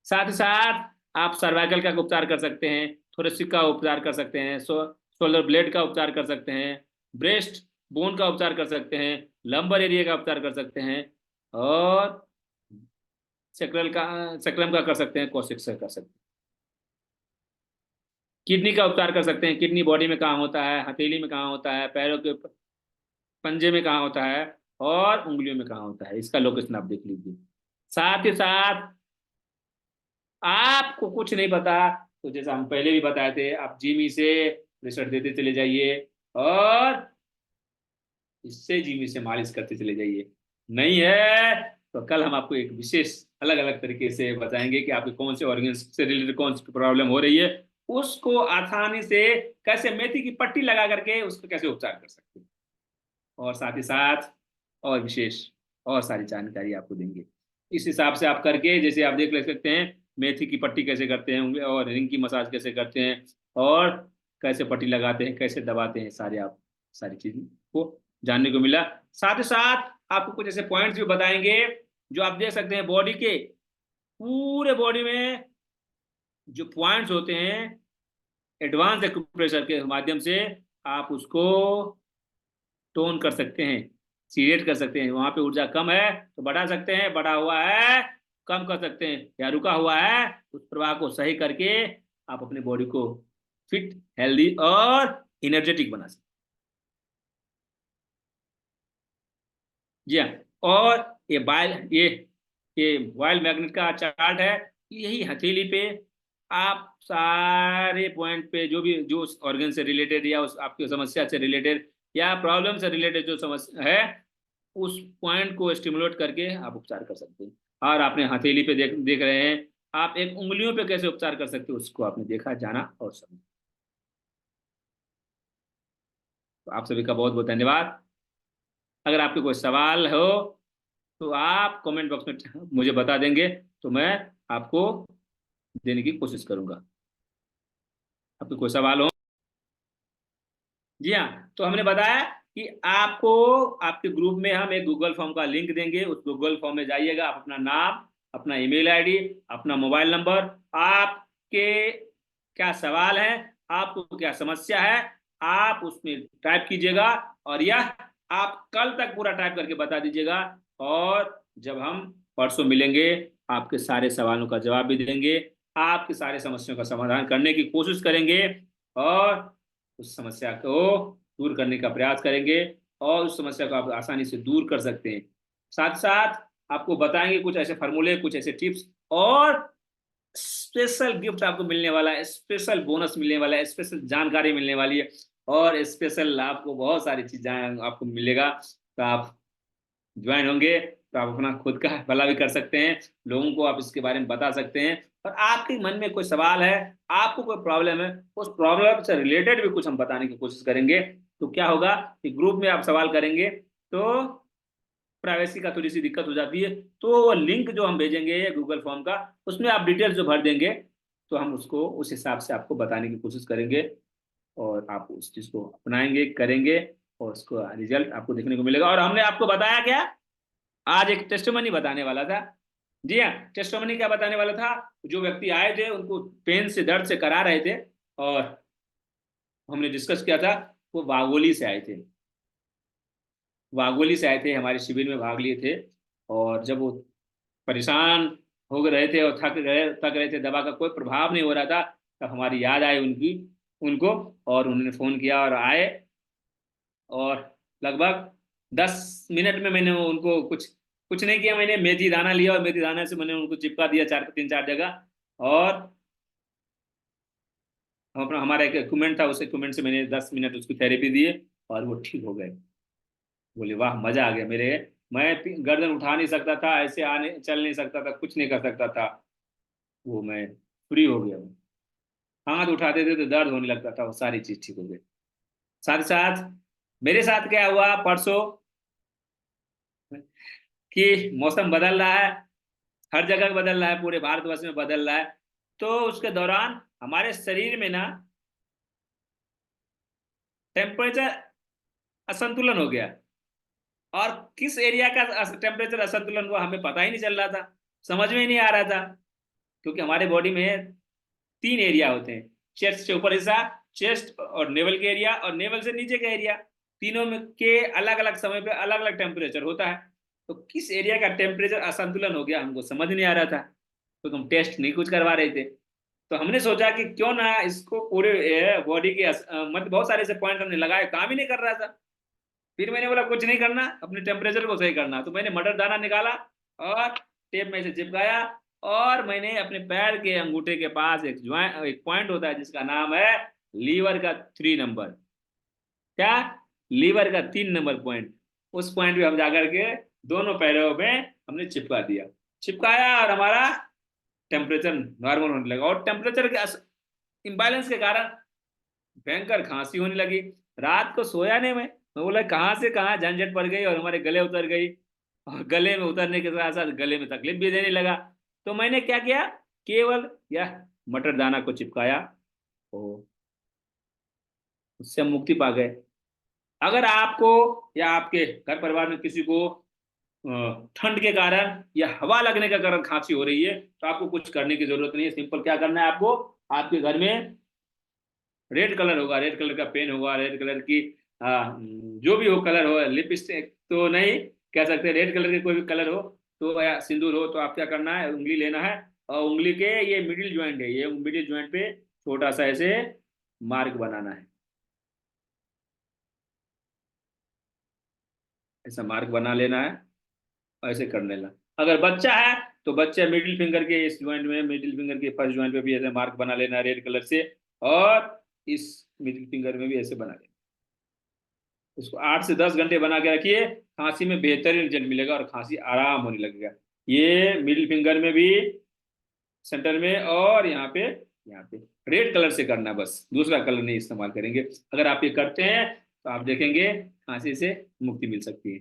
S1: साथ ही साथ आप सर्वाइकल का उपचार कर सकते हैं, थोरेसिक का उपचार कर सकते हैं, शोल्डर ब्लेड का उपचार कर सकते हैं, ब्रेस्ट बोन का उपचार कर सकते हैं, लंबर एरिया का उपचार कर सकते हैं, और सेक्रम का कर सकते हैं, कोशिक्स का कर सकते हैं। किडनी का उपचार कर सकते हैं। किडनी बॉडी में कहाँ होता है, हथेली में कहाँ होता है, पैरों के पंजे में कहाँ होता है, और उंगलियों में कहाँ होता है, इसका लोकेशन आप देख लीजिए। साथ ही साथ आपको कुछ नहीं पता तो जैसा हम पहले भी बताए थे, आप जिमी से प्रेशर देते चले जाइए और इससे जिमी से मालिश करते चले जाइए। नहीं है तो कल हम आपको एक विशेष अलग अलग तरीके से बताएंगे कि आपके कौन से ऑर्गन से रिलेटेड कौन सी प्रॉब्लम हो रही है, उसको आसानी से कैसे मेथी की पट्टी लगा करके उसको कैसे उपचार कर सकते हैं, और साथ ही साथ और विशेष और सारी जानकारी आपको देंगे। इस हिसाब से आप करके जैसे आप देख ले सकते हैं, मेथी की पट्टी कैसे करते हैं और रिंग की मसाज कैसे करते हैं और कैसे पट्टी लगाते हैं, कैसे दबाते हैं, सारे आप सारी चीज को जानने को मिला। साथ ही साथ आपको कुछ ऐसे पॉइंट्स भी बताएंगे जो आप देख सकते हैं बॉडी के, पूरे बॉडी में जो पॉइंट्स होते हैं, एडवांस एक्यूप्रेशर के माध्यम से आप उसको टोन कर सकते हैं, सीरियट कर सकते हैं। वहां पे ऊर्जा कम है तो बढ़ा सकते हैं, बढ़ा हुआ है कम कर सकते हैं, या रुका हुआ है उस प्रवाह को सही करके आप अपने बॉडी को फिट, हेल्दी और एनर्जेटिक बना सकते हैं। जी हाँ, और ये बॉयल मैग्नेट का चार्ट है, यही हथेली पे आप सारे पॉइंट पे जो ऑर्गन से रिलेटेड या उस आपकी समस्या से रिलेटेड या प्रॉब्लम से रिलेटेड जो समस्या है, उस पॉइंट को स्टिमुलेट करके आप उपचार कर सकते हैं। और आपने हथेली पे देख रहे हैं, आप एक उंगलियों पे कैसे उपचार कर सकते हो उसको आपने देखा, जाना और समझा। तो आप सभी का बहुत बहुत धन्यवाद। अगर आपके कोई सवाल हो तो आप कमेंट बॉक्स में मुझे बता देंगे तो मैं आपको देने की कोशिश करूंगा। आपके कोई सवाल हो? जी हाँ, तो हमने बताया कि आपको आपके ग्रुप में हम एक गूगल फॉर्म का लिंक देंगे, उस गूगल फॉर्म में जाइएगा, आप अपना नाम, अपना ईमेल आईडी, अपना मोबाइल नंबर, आपके क्या सवाल है, आपको क्या समस्या है, आप उसमें टाइप कीजिएगा, और यह आप कल तक पूरा टाइप करके बता दीजिएगा। और जब हम परसों मिलेंगे, आपके सारे सवालों का जवाब भी देंगे, आपकी सारे समस्याओं का समाधान करने की कोशिश करेंगे, और उस समस्या को दूर करने का प्रयास करेंगे, और उस समस्या को आप आसानी से दूर कर सकते हैं। साथ साथ आपको बताएंगे कुछ ऐसे फार्मूले, कुछ ऐसे टिप्स, और स्पेशल गिफ्ट आपको मिलने वाला है, स्पेशल बोनस मिलने वाला है, स्पेशल जानकारी मिलने वाली है, और स्पेशल आपको बहुत सारी चीजें आपको मिलेगा। तो आप ज्वाइन होंगे तो आप अपना खुद का भला भी कर सकते हैं, लोगों को आप इसके बारे में बता सकते हैं। और आपके मन में कोई सवाल है, आपको कोई प्रॉब्लम है, उस प्रॉब्लम से रिलेटेड भी कुछ हम बताने की कोशिश करेंगे। तो क्या होगा कि ग्रुप में आप सवाल करेंगे तो प्राइवेसी का थोड़ी सी दिक्कत हो जाती है, तो वो लिंक जो हम भेजेंगे गूगल फॉर्म का, उसमें आप डिटेल्स जो भर देंगे, तो हम उसको उस हिसाब से आपको बताने की कोशिश करेंगे, और आप उस चीज को अपनाएंगे, करेंगे, और उसको रिजल्ट आपको देखने को मिलेगा। और हमने आपको बताया क्या, आज एक टेस्टमनी बताने वाला था। जी हाँ, टेस्टमनी क्या बताने वाला था, जो व्यक्ति आए थे उनको पेन से, दर्द से करा रहे थे, और हमने डिस्कस किया था, वो वागोली से आए थे, वागोली से आए थे, हमारे शिविर में भाग लिए थे। और जब वो परेशान हो रहे थे और थक रहे थे, दवा का कोई प्रभाव नहीं हो रहा था, तब हमारी याद आई उनकी, उनको, और उन्होंने फोन किया और आए। और लगभग 10 मिनट में मैंने उनको कुछ कुछ नहीं किया, मैंने मेथी दाना लिया, और मेथी दाना से मैंने उनको चिपका दिया तीन चार जगह। और हम अपना, हमारा एक इक्विपमेंट था, उस इक्विपमेंट से मैंने 10 मिनट उसकी थेरेपी दिए, और वो ठीक हो गए। बोले वाह, मजा आ गया मेरे। मैं गर्दन उठा नहीं सकता था, ऐसे आने चल नहीं सकता था, कुछ नहीं कर सकता था, वो मैं फ्री हो गया। हाथ उठाते थे तो दर्द होने लगता था, वो सारी चीज ठीक हो गई। साथ ही साथ मेरे साथ क्या हुआ परसों, कि मौसम बदल रहा है, हर जगह बदल रहा है, पूरे भारतवर्ष में बदल रहा है। तो उसके दौरान हमारे शरीर में ना टेम्परेचर असंतुलन हो गया, और किस एरिया का टेम्परेचर असंतुलन हुआ हमें पता ही नहीं चल रहा था, समझ में ही नहीं आ रहा था। क्योंकि हमारे बॉडी में 3 एरिया होते हैं, चेस्ट से ऊपर हिस्सा, चेस्ट और नेवल के एरिया, और नेवल से नीचे का एरिया, तीनों में के अलग अलग समय पे अलग अलग टेम्परेचर होता है। तो किस एरिया का टेम्परेचर असंतुलन हो गया हमको समझ नहीं आ रहा था, तो हम टेस्ट नहीं कुछ करवा रहे थे। तो हमने सोचा कि क्यों ना इसको पूरे बॉडी के मतलब बहुत सारे ऐसे पॉइंट हमने लगाए, काम ही नहीं कर रहा था। फिर मैंने बोला कुछ नहीं करना, अपने टेम्परेचर को सही करना, तो मैंने मटर दाना निकाला, और टेप में से चिपकाया, और मैंने अपने पैर के अंगूठे के पास एक पॉइंट होता है जिसका नाम है लीवर का 3 नंबर। क्या, लीवर का 3 नंबर पॉइंट, उस पॉइंट पे हम जाकर के दोनों पैरों में हमने चिपका दिया, चिपकाया, और हमारा टेम्परेचर नॉर्मल होने लगा। और टेम्परेचर के इम्बैलेंस के कारण भयंकर खांसी होने लगी। रात को सोया नहीं मैं बोला कहाँ से कहाँ झंझट पड़ गई, और हमारे गले उतर गई, और गले में उतरने के साथ साथ गले में तकलीफ भी देने लगा। तो मैंने क्या किया, केवल यह मटर दाना को चिपकाया, तो उससे हम मुक्ति पा गए। अगर आपको या आपके घर परिवार में किसी को ठंड के कारण या हवा लगने के कारण खांसी हो रही है, तो आपको कुछ करने की जरूरत नहीं है। सिंपल क्या करना है आपको, आपके घर में रेड कलर होगा, रेड कलर का पेन होगा, रेड कलर की जो भी हो कलर हो, लिपस्टिक तो नहीं कह सकते, रेड कलर के कोई भी कलर हो, तो या सिंदूर हो, तो आप क्या करना है, उंगली लेना है, और उंगली के ये मिडिल ज्वाइंट है, ये मिडिल ज्वाइंट पे छोटा सा ऐसे मार्क बनाना है, ऐसा मार्क बना लेना है, और ऐसे कर लेना। अगर बच्चा है तो बच्चा मिडिल फिंगर के इस ज्वाइंट में, मिडिल फिंगर के फर्स्ट ज्वाइंट पे भी ऐसे मार्क बना लेना है रेड कलर से, और इस मिडिल फिंगर में भी ऐसे बना लेना। इसको 8 से 10 घंटे बना के रखिए, खांसी में बेहतरीन रिजल्ट मिलेगा, और खांसी आराम होने लगेगा। ये मिडिल फिंगर में भी, सेंटर में, और यहाँ पे रेड कलर से करना, बस दूसरा कलर नहीं इस्तेमाल करेंगे। अगर आप ये करते हैं तो आप देखेंगे खांसी से मुक्ति मिल सकती है।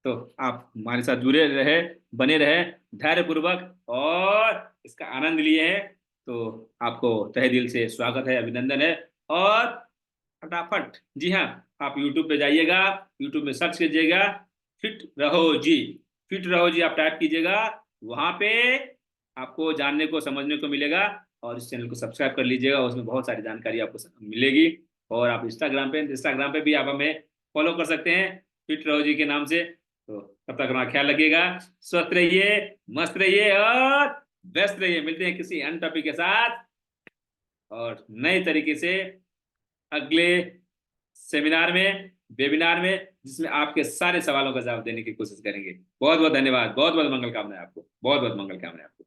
S1: तो आप हमारे साथ जुड़े रहे, बने रहे धैर्य पूर्वक, और इसका आनंद लिए हैं, तो आपको तहे दिल से स्वागत है, अभिनंदन है। और फटाफट, जी हाँ, आप यूट्यूब पे जाइएगा, यूट्यूब में सर्च कीजिएगा फिट रहो जी, फिट रहो जी आप टाइप कीजिएगा, वहां पे आपको जानने को समझने को मिलेगा और इस चैनल को सब्सक्राइब कर लीजिएगा, उसमें बहुत सारी जानकारी आपको मिलेगी। और आप इंस्टाग्राम पे भी आप हमें फॉलो कर सकते हैं, फिट रहो जी के नाम से। तो तब तक अपना ख्याल रखिएगा, स्वस्थ रहिए, मस्त रहिए और व्यस्त रहिए। मिलते हैं किसी अन्य टॉपिक के साथ और नए तरीके से अगले सेमिनार में, वेबिनार में, जिसमें आपके सारे सवालों का जवाब देने की कोशिश करेंगे। बहुत बहुत धन्यवाद, बहुत बहुत मंगल कामनाएं आपको, बहुत बहुत मंगल कामनाएं आपको।